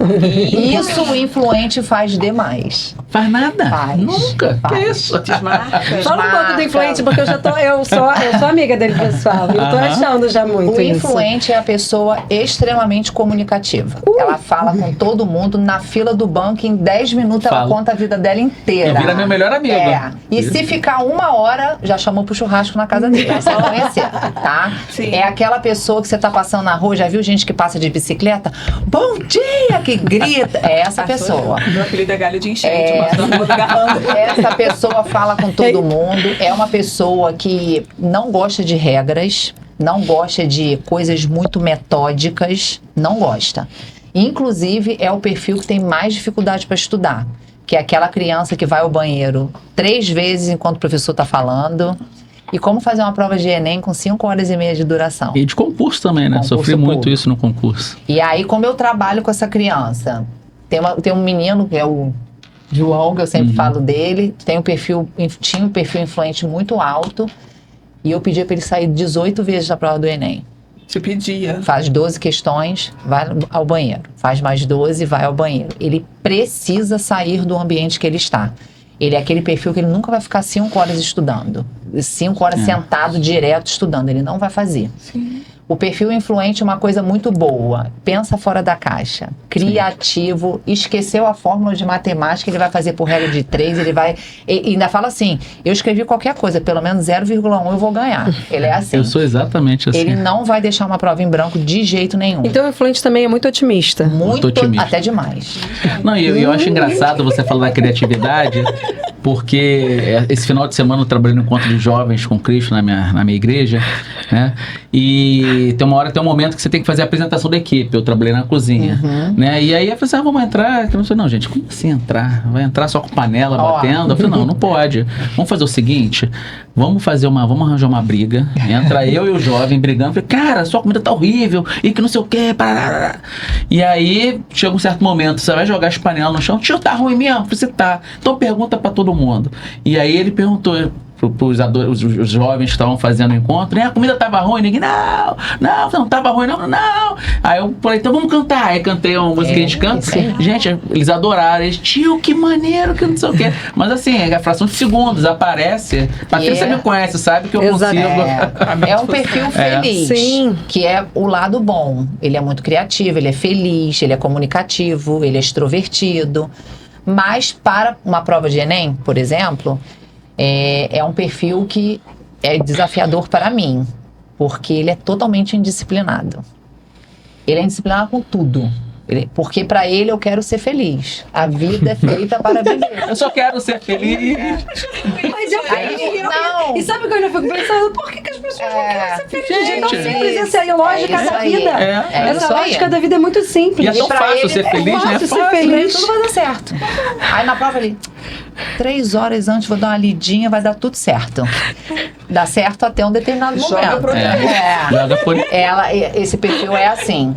[SPEAKER 3] Isso o influente faz demais.
[SPEAKER 4] Faz nada?
[SPEAKER 3] Faz.
[SPEAKER 4] Nunca.
[SPEAKER 3] Faz.
[SPEAKER 4] Que isso?
[SPEAKER 2] Desmarca.
[SPEAKER 1] Fala um pouco do influente, porque eu sou amiga dele pessoal. Eu tô achando já muito
[SPEAKER 3] O
[SPEAKER 1] isso.
[SPEAKER 3] influente é a pessoa extremamente comunicativa. Ela fala com todo mundo na fila do banco, em 10 minutos ela
[SPEAKER 4] Fala.
[SPEAKER 3] conta a vida dela inteira.
[SPEAKER 4] Vira meu melhor amigo.
[SPEAKER 3] E se ficar 1 hora, já chamou pro churrasco na casa dele. Vai se conhecer, tá?
[SPEAKER 2] Sim.
[SPEAKER 3] É aquela pessoa que você tá passando na rua, já viu gente que passa de bicicleta? Bom dia! Que grita. É essa pessoa.
[SPEAKER 2] Meu apelido é galho de enchente. Mas agarrando.
[SPEAKER 3] Essa pessoa fala com todo mundo. É uma pessoa que não gosta de regras, não gosta de coisas muito metódicas, não gosta. Inclusive, é o perfil que tem mais dificuldade para estudar, que é aquela criança que vai ao banheiro 3 vezes enquanto o professor está falando. E como fazer uma prova de Enem com 5 horas e meia de duração.
[SPEAKER 4] E de concurso também, né?
[SPEAKER 3] Concurso
[SPEAKER 4] Sofri muito
[SPEAKER 3] público.
[SPEAKER 4] isso no concurso.
[SPEAKER 3] E aí, como eu trabalho com essa criança, tem um menino que é o João, que eu sempre falo dele, tinha um perfil influente muito alto, e eu pedi para ele sair 18 vezes da prova do Enem.
[SPEAKER 2] Te pedia.
[SPEAKER 3] Faz 12 questões, vai ao banheiro. Faz mais 12, vai ao banheiro. Ele precisa sair do ambiente que ele está. Ele é aquele perfil que ele nunca vai ficar 5 horas estudando. 5 horas sentado direto estudando. Ele não vai fazer.
[SPEAKER 2] Sim.
[SPEAKER 3] O perfil influente é uma coisa muito boa. Pensa fora da caixa. Criativo. Esqueceu a fórmula de matemática, ele vai fazer por regra de 3, ele vai... E ainda fala assim, eu escrevi qualquer coisa, pelo menos 0,1 eu vou ganhar. Ele é assim.
[SPEAKER 4] Eu sou exatamente assim.
[SPEAKER 3] Ele não vai deixar uma prova em branco de jeito nenhum.
[SPEAKER 1] Então o influente também é muito otimista.
[SPEAKER 3] Muito
[SPEAKER 4] otimista.
[SPEAKER 3] até demais.
[SPEAKER 4] Não, e eu acho engraçado você falar da criatividade, porque esse final de semana eu trabalhei no encontro de jovens com Cristo na minha igreja, né? E tem um momento que você tem que fazer a apresentação da equipe. Eu trabalhei na cozinha, né? E aí eu falei assim, vamos entrar. Eu não sei, não, gente, como assim entrar? Vai entrar só com panela batendo? Eu falei, não pode. Vamos fazer o seguinte, vamos arranjar uma briga. Entra eu e o jovem brigando. Eu falei, cara, sua comida tá horrível e que não sei o quê. Parará. E aí chega um certo momento, você vai jogar as panelas no chão. Tio, tá ruim mesmo? Eu falei, você tá. Então pergunta pra todo mundo. E aí ele perguntou os jovens que estavam fazendo o encontro, né? A comida tava ruim, ninguém, não tava ruim, não. Aí eu falei, então vamos cantar. Aí cantei uma música que a gente canta.
[SPEAKER 3] Sim.
[SPEAKER 4] Gente, eles adoraram. Eles, tio, que maneiro, que não sei o quê. Mas assim, a fração de segundos aparece. Patrícia, você me conhece, sabe que eu
[SPEAKER 1] Exato.
[SPEAKER 4] consigo.
[SPEAKER 3] É um perfil feliz,
[SPEAKER 1] Sim.
[SPEAKER 3] que é o lado bom. Ele é muito criativo, ele é feliz, ele é comunicativo, ele é extrovertido. Mas para uma prova de Enem, por exemplo, é um perfil que é desafiador para mim, porque ele é totalmente indisciplinado. Ele é indisciplinado com tudo. Porque para ele eu quero ser feliz. A vida é feita para viver.
[SPEAKER 4] Eu só quero ser feliz.
[SPEAKER 1] Mas eu
[SPEAKER 3] Não.
[SPEAKER 1] E sabe o que eu ainda fico pensando? Por que as pessoas não querem ser felizes? É tão
[SPEAKER 4] Gente,
[SPEAKER 1] simples, essa é a lógica
[SPEAKER 3] isso
[SPEAKER 1] da
[SPEAKER 3] aí.
[SPEAKER 1] vida.
[SPEAKER 4] É
[SPEAKER 1] Essa
[SPEAKER 3] isso aí.
[SPEAKER 1] lógica da vida é muito simples.
[SPEAKER 4] E é tão
[SPEAKER 3] pra
[SPEAKER 4] fácil
[SPEAKER 3] ele
[SPEAKER 4] ser
[SPEAKER 3] é
[SPEAKER 4] feliz, né?
[SPEAKER 1] fácil ser
[SPEAKER 3] Pra ele
[SPEAKER 1] feliz.
[SPEAKER 3] tudo vai dar certo. Aí na prova ali, 3 horas antes, vou dar uma lidinha, vai dar tudo certo. Dá certo até um determinado
[SPEAKER 2] Joga
[SPEAKER 3] momento.
[SPEAKER 2] pro
[SPEAKER 4] Joga por...
[SPEAKER 3] Esse perfil é assim.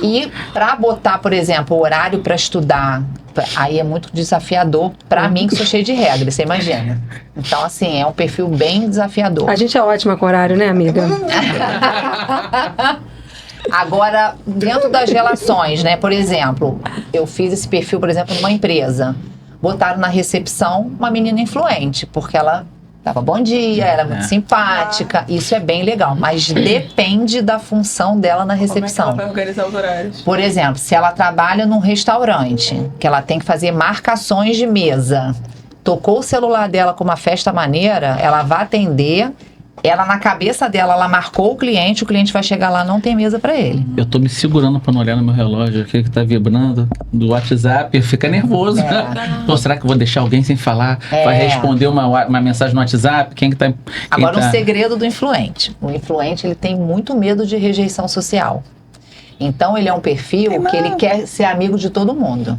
[SPEAKER 3] E para botar, por exemplo, o horário para estudar, aí é muito desafiador para mim, que sou cheia de regras, você imagina. Então, assim, é um perfil bem desafiador.
[SPEAKER 1] A gente é ótima com horário, né, amiga?
[SPEAKER 3] Agora, dentro das relações, né? Por exemplo, eu fiz esse perfil, por exemplo, numa empresa. Botaram na recepção uma menina influente, porque ela dava bom dia, era muito simpática. Isso é bem legal, mas depende da função dela na
[SPEAKER 2] Como é que
[SPEAKER 3] recepção.
[SPEAKER 2] ela vai organizar os horários?
[SPEAKER 3] Por exemplo, se ela trabalha num restaurante, que ela tem que fazer marcações de mesa, tocou o celular dela com uma festa maneira, ela vai atender. Ela, na cabeça dela, ela marcou o cliente vai chegar lá, não tem mesa pra ele.
[SPEAKER 4] Eu tô me segurando pra não olhar no meu relógio aqui que tá vibrando do WhatsApp, fica nervoso. Pô, será que eu vou deixar alguém sem falar? Vai responder uma mensagem no WhatsApp? Quem que tá...
[SPEAKER 3] Agora, um segredo do influente. O influente, ele tem muito medo de rejeição social. Então, ele é um perfil que ele quer ser amigo de todo mundo.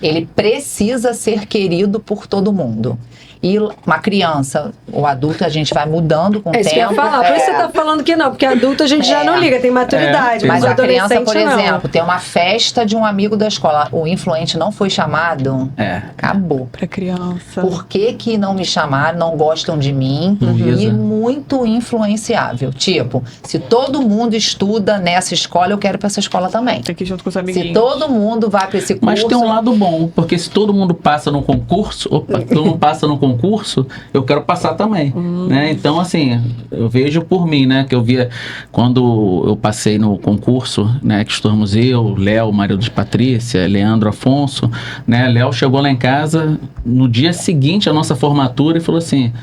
[SPEAKER 3] Ele precisa ser querido por todo mundo. E uma criança ou adulto, a gente vai mudando com o
[SPEAKER 1] É isso
[SPEAKER 3] tempo.
[SPEAKER 1] que eu ia falar. Por isso você tá falando que não, porque adulto a gente já não liga, tem maturidade.
[SPEAKER 3] Mas a criança, por
[SPEAKER 1] adolescente, não.
[SPEAKER 3] exemplo, tem uma festa de um amigo da escola, o influente não foi chamado, acabou.
[SPEAKER 2] Pra criança.
[SPEAKER 3] Por que não me chamaram, não gostam de mim? E muito influenciável. Tipo, se todo mundo estuda nessa escola, eu quero ir pra essa escola também.
[SPEAKER 2] Tem que ir junto com os amiguinhos.
[SPEAKER 3] Se todo mundo vai pra esse curso...
[SPEAKER 4] Mas tem um lado bom, porque se todo mundo passa no concurso, todo mundo passa no concurso, eu quero passar também, né? Então, assim, eu vejo por mim, né? Que eu via quando eu passei no concurso, né? Que estamos eu, Léo, marido de Patrícia, Leandro, Afonso, né? Léo chegou lá em casa no dia seguinte à nossa formatura e falou assim,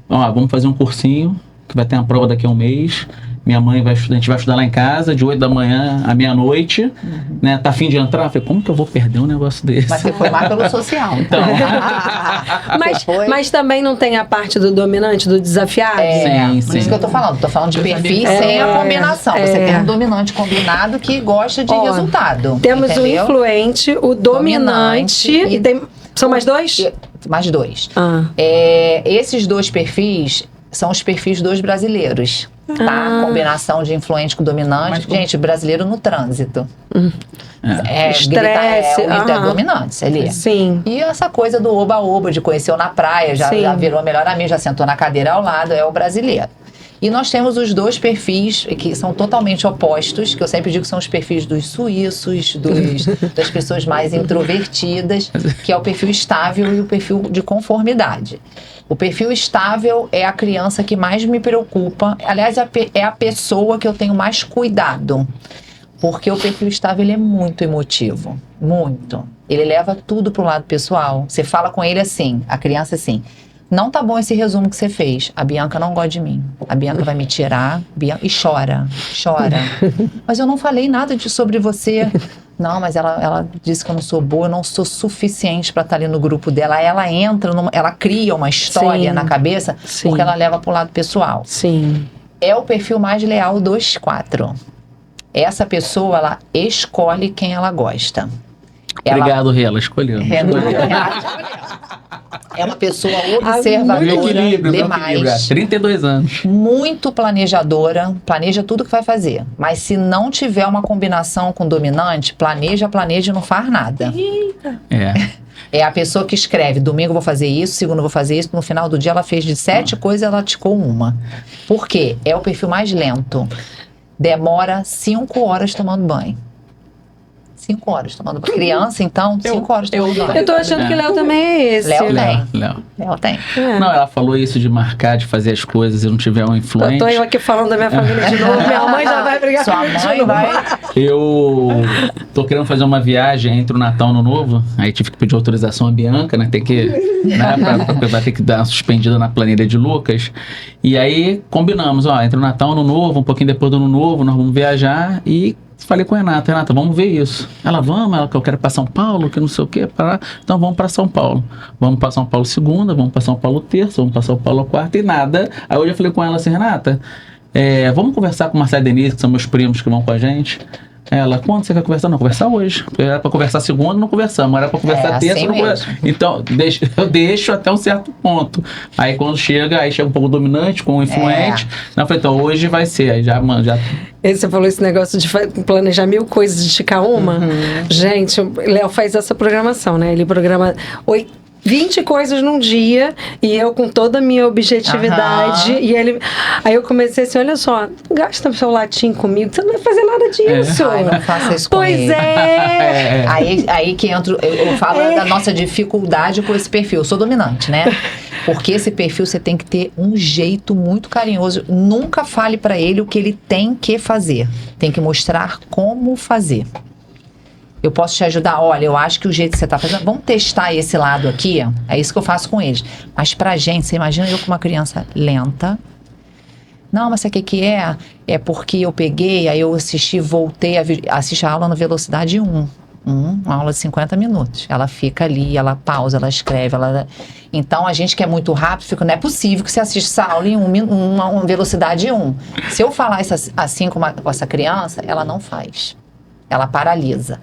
[SPEAKER 4] ó, vamos fazer um cursinho, que vai ter uma prova daqui a um mês. Minha mãe a gente vai estudar lá em casa, de 8 da manhã à meia-noite, né? Tá a fim de entrar? Eu falei, como que eu vou perder um negócio desse?
[SPEAKER 3] Mas você foi mais pelo social.
[SPEAKER 4] Então.
[SPEAKER 1] Mas também não tem a parte do dominante, do desafiado?
[SPEAKER 4] Sim,
[SPEAKER 3] Por isso que eu tô falando. Tô falando de perfis sem a combinação. Você tem um dominante combinado que gosta de resultado.
[SPEAKER 1] Temos
[SPEAKER 3] entendeu?
[SPEAKER 1] o influente, o dominante e tem... São mais dois?
[SPEAKER 3] Mais dois.
[SPEAKER 1] Ah.
[SPEAKER 3] Esses dois perfis são os perfis dos brasileiros. Tá? Combinação de influente com dominante. Gente, brasileiro no trânsito.
[SPEAKER 1] Estresse.
[SPEAKER 3] É dominante ali.
[SPEAKER 1] Sim.
[SPEAKER 3] E essa coisa do oba-oba, de conheceu na praia, já virou melhor amigo, já sentou na cadeira ao lado, é o brasileiro. E nós temos os dois perfis que são totalmente opostos, que eu sempre digo que são os perfis dos suíços, das pessoas mais introvertidas, que é o perfil estável e o perfil de conformidade. O perfil estável é a criança que mais me preocupa. Aliás, é a pessoa que eu tenho mais cuidado. Porque o perfil estável, ele é muito emotivo. Muito. Ele leva tudo pro lado pessoal. Você fala com ele assim, a criança assim, não tá bom esse resumo que você fez. A Bianca não gosta de mim. A Bianca vai me tirar. E chora. Mas eu não falei nada sobre você. Não, mas ela disse que eu não sou boa, eu não sou suficiente para estar ali no grupo dela. Ela entra, ela cria uma história na cabeça, porque ela leva pro lado pessoal.
[SPEAKER 1] Sim.
[SPEAKER 3] É o perfil mais leal dos 4. Essa pessoa, ela escolhe quem ela gosta.
[SPEAKER 4] Obrigado, Rê, ela escolheu.
[SPEAKER 3] É uma pessoa observadora demais.
[SPEAKER 4] 32 anos.
[SPEAKER 3] Muito planejadora, planeja tudo que vai fazer. Mas se não tiver uma combinação com dominante, planeja e não faz nada. É a pessoa que escreve, domingo eu vou fazer isso, segundo eu vou fazer isso, no final do dia ela fez de 7 coisas, ela ticou uma. Por quê? É o perfil mais lento. Demora 5 horas tomando banho. 5 horas tomando banho. Criança, então, 5 horas tomando banho.
[SPEAKER 1] Eu tô achando que o Léo também é esse.
[SPEAKER 3] Léo tem.
[SPEAKER 4] Léo
[SPEAKER 3] tem.
[SPEAKER 4] Não, ela falou isso de marcar, de fazer as coisas e não tiver um influente.
[SPEAKER 1] Tô eu aqui falando da minha família de novo. Minha mãe já vai brigar comigo.
[SPEAKER 3] Sua mãe vai...
[SPEAKER 4] Eu tô querendo fazer uma viagem entre o Natal e o Ano Novo. Aí tive que pedir autorização à Bianca, né? Tem que... Né, vai ter que dar uma suspendida na planilha de Lucas. E aí combinamos, ó, entre o Natal e o Ano Novo, um pouquinho depois do Ano Novo, nós vamos viajar e... Falei com a Renata, vamos ver isso. Ela, que eu quero para São Paulo, que não sei o que, então vamos para São Paulo. Vamos para São Paulo segunda, vamos para São Paulo terça, vamos para São Paulo quarta e nada. Aí hoje eu falei com ela assim, Renata, vamos conversar com o Marcelo e Denise, que são meus primos que vão com a gente. Ela, quando você quer conversar? Não, conversar hoje. Era para conversar segunda, não conversamos. Era para conversar terça,
[SPEAKER 3] assim
[SPEAKER 4] não conversamos. Então, eu deixo até um certo ponto. Aí quando chega um pouco dominante, com o influente. Eu falei, então hoje vai ser. Aí já...
[SPEAKER 1] Você falou esse negócio de planejar 1000 coisas, de esticar uma. Gente, o Léo faz essa programação, né? Ele programa 20 coisas num dia e eu com toda a minha objetividade. E ele... Aí eu comecei assim, olha só, gasta seu latim comigo, você não vai fazer nada disso.
[SPEAKER 3] Ai, não faça isso
[SPEAKER 1] pois
[SPEAKER 3] comigo. Aí que entra, eu falo da nossa dificuldade com esse perfil. Eu sou dominante, né? Porque esse perfil você tem que ter um jeito muito carinhoso. Nunca fale pra ele o que ele tem que fazer. Tem que mostrar como fazer. Eu posso te ajudar, olha, eu acho que o jeito que você tá fazendo, vamos testar esse lado aqui, é isso que eu faço com eles. Mas pra gente, você imagina eu com uma criança lenta. Não, mas sabe o que é? É porque eu peguei, aí eu assisti, voltei, assisti a aula na velocidade 1. Uma aula de 50 minutos. Ela fica ali, ela pausa, ela escreve, Então, a gente que é muito rápido, fica, não é possível que você assista essa aula em uma velocidade 1. Se eu falar assim com essa criança, ela não faz. Ela paralisa.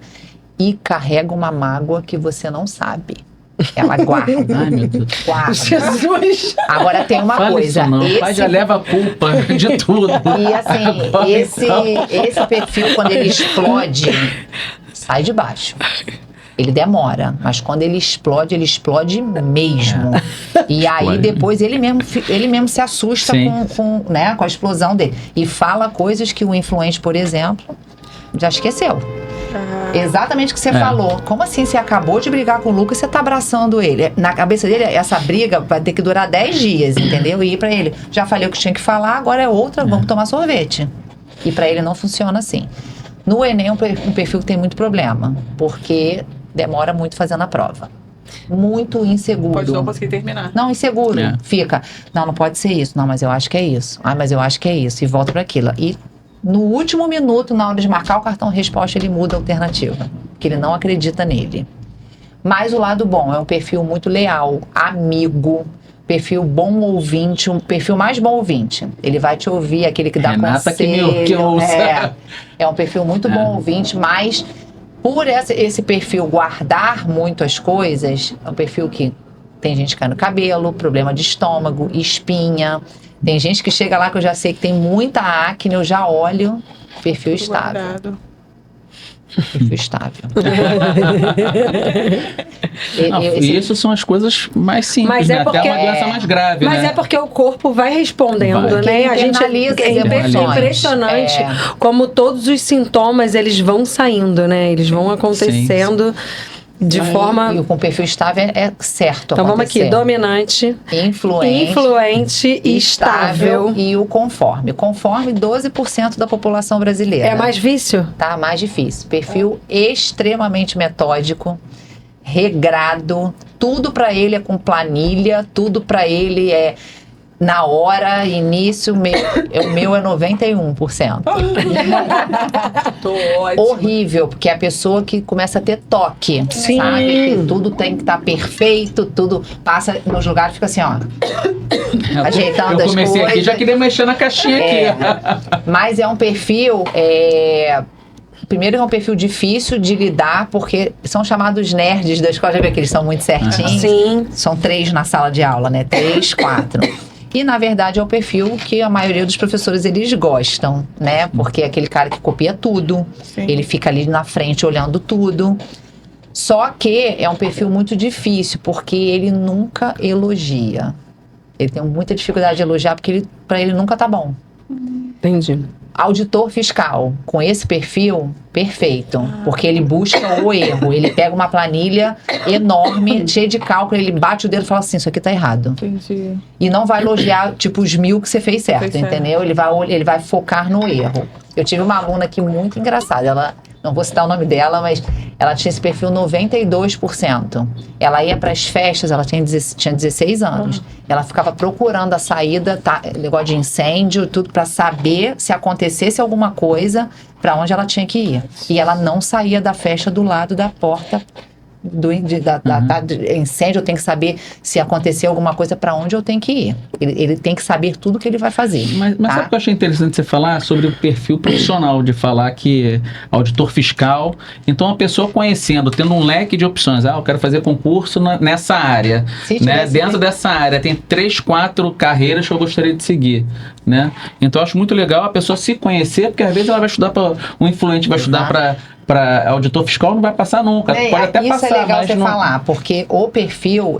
[SPEAKER 3] E carrega uma mágoa que você não sabe. Ela guarda.
[SPEAKER 4] Ai, meu Deus.
[SPEAKER 3] Guarda.
[SPEAKER 1] Jesus!
[SPEAKER 3] Agora tem uma
[SPEAKER 4] Fala
[SPEAKER 3] coisa.
[SPEAKER 4] isso não. O pai já leva a culpa de tudo.
[SPEAKER 3] E assim, esse perfil, quando ele explode, sai de baixo. Ele demora, mas quando ele explode mesmo. E aí
[SPEAKER 4] Explode.
[SPEAKER 3] depois ele mesmo se assusta com a explosão dele. E fala coisas que o influente, por exemplo, já esqueceu. Exatamente o que você falou. Como assim você acabou de brigar com o Lucas e você tá abraçando ele? Na cabeça dele, essa briga vai ter que durar 10 dias, entendeu? E ir pra ele, já falei o que tinha que falar, agora é outra, vamos tomar sorvete. E pra ele não funciona assim. No Enem é um perfil que tem muito problema, porque demora muito fazendo a prova. Muito inseguro.
[SPEAKER 2] Pode não conseguir terminar.
[SPEAKER 3] Não, inseguro.
[SPEAKER 4] É.
[SPEAKER 3] Fica, não pode ser isso. Não, mas eu acho que é isso. Ah, mas eu acho que é isso. E volta para aquilo. E no último minuto, na hora de marcar o cartão de resposta, ele muda a alternativa. Porque ele não acredita nele. Mas o lado bom, é um perfil muito leal, amigo, perfil bom ouvinte, um perfil mais bom ouvinte. Ele vai te ouvir, aquele que dá
[SPEAKER 4] Renata
[SPEAKER 3] conselho.
[SPEAKER 4] que ouça.
[SPEAKER 3] É um perfil muito bom ouvinte, mas por esse perfil guardar muito as coisas, é um perfil que tem gente que cai no cabelo, problema de estômago, espinha. Tem gente que chega lá que eu já sei que tem muita acne, eu já olho, perfil estável.
[SPEAKER 2] Guardado.
[SPEAKER 3] Perfil estável.
[SPEAKER 4] Não, isso são as coisas mais simples,
[SPEAKER 1] Mas
[SPEAKER 4] né?
[SPEAKER 1] é porque-
[SPEAKER 4] Até uma doença mais grave,
[SPEAKER 1] Mas
[SPEAKER 4] né?
[SPEAKER 1] é porque o corpo vai respondendo,
[SPEAKER 4] Vai.
[SPEAKER 1] né?
[SPEAKER 3] Porque internaliza as emoções.
[SPEAKER 1] Impressionante como todos os sintomas, eles vão saindo, né? Eles vão acontecendo de forma...
[SPEAKER 3] E com perfil estável é certo
[SPEAKER 1] Então vamos aqui,
[SPEAKER 3] acontecer.
[SPEAKER 1] dominante,
[SPEAKER 3] Influente,
[SPEAKER 1] estável.
[SPEAKER 3] e o conforme. Conforme 12% da população brasileira.
[SPEAKER 1] É mais vício?
[SPEAKER 3] Tá mais difícil. Perfil extremamente metódico, regrado, tudo pra ele é com planilha, tudo pra ele é na hora, início, o meu é 91%.
[SPEAKER 2] Tô ótimo.
[SPEAKER 3] Horrível, porque é a pessoa que começa a ter toque,
[SPEAKER 1] Sim.
[SPEAKER 3] sabe? Que tudo tem que estar perfeito, tudo passa nos lugares, fica assim, ó, ajeitando
[SPEAKER 4] Eu
[SPEAKER 3] as
[SPEAKER 4] comecei
[SPEAKER 3] coisas.
[SPEAKER 4] aqui, já queria mexer na caixinha aqui.
[SPEAKER 3] Mas é um perfil, primeiro é um perfil difícil de lidar, porque são chamados nerds da escola, já vê que eles são muito certinhos.
[SPEAKER 1] Sim.
[SPEAKER 3] São 3 na sala de aula, né? 3, 4. E, na verdade, é o perfil que a maioria dos professores, eles gostam, né? Porque é aquele cara que copia tudo.
[SPEAKER 2] Sim.
[SPEAKER 3] Ele fica ali na frente olhando tudo. Só que é um perfil muito difícil, porque ele nunca elogia. Ele tem muita dificuldade de elogiar, porque para ele nunca tá bom.
[SPEAKER 1] Entendi.
[SPEAKER 3] Auditor fiscal, com esse perfil, perfeito. Porque ele busca o erro. Ele pega uma planilha enorme, cheia de cálculo, ele bate o dedo e fala assim, isso aqui tá errado.
[SPEAKER 2] Entendi.
[SPEAKER 3] E não vai elogiar, tipo, os 1000 que você fez certo,
[SPEAKER 2] Fez certo.
[SPEAKER 3] entendeu? Ele vai focar no erro. Eu tive uma aluna aqui muito engraçada, ela, não vou citar o nome dela, mas ela tinha esse perfil 92%. Ela ia para as festas, ela tinha 16 anos. Ela ficava procurando a saída, negócio de incêndio, tudo para saber se acontecesse alguma coisa, para onde ela tinha que ir. E ela não saía da festa do lado da porta do incêndio. Eu tenho que saber se acontecer alguma coisa, para onde eu tenho que ir. Ele tem que saber tudo que ele vai fazer.
[SPEAKER 4] Mas
[SPEAKER 3] tá?
[SPEAKER 4] sabe o que eu achei interessante você falar sobre o perfil profissional, de falar que auditor fiscal, então a pessoa conhecendo, tendo um leque de opções, eu quero fazer concurso nessa área,
[SPEAKER 3] Se
[SPEAKER 4] né?
[SPEAKER 3] tivesse-
[SPEAKER 4] Dentro dessa área tem 3, 4 carreiras que eu gostaria de seguir, né? Então eu acho muito legal a pessoa se conhecer, porque às vezes ela vai estudar para um influente, vai estudar para auditor fiscal, não vai passar nunca, pode até
[SPEAKER 3] isso
[SPEAKER 4] passar,
[SPEAKER 3] é legal
[SPEAKER 4] mas
[SPEAKER 3] você
[SPEAKER 4] não...
[SPEAKER 3] falar, porque o perfil,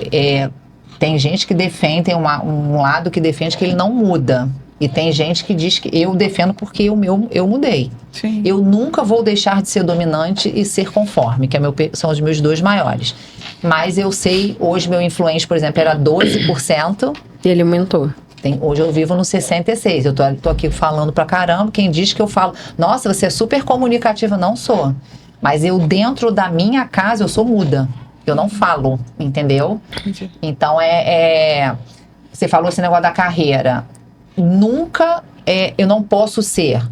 [SPEAKER 3] tem gente que defende, tem um lado que defende que ele não muda. E tem gente que diz que eu defendo porque eu mudei.
[SPEAKER 2] Sim.
[SPEAKER 3] Eu nunca vou deixar de ser dominante e ser conforme, que são os meus 2 maiores. Mas eu sei, hoje meu influente, por exemplo, era 12%.
[SPEAKER 1] E ele aumentou.
[SPEAKER 3] Hoje eu vivo no 66%. Eu tô aqui falando pra caramba. Quem diz que eu falo, nossa, você é super comunicativa. Não sou. Mas eu, dentro da minha casa, eu sou muda. Eu não falo, entendeu?
[SPEAKER 2] Entendi.
[SPEAKER 3] Então, você falou esse negócio da carreira. Nunca, eu não posso ser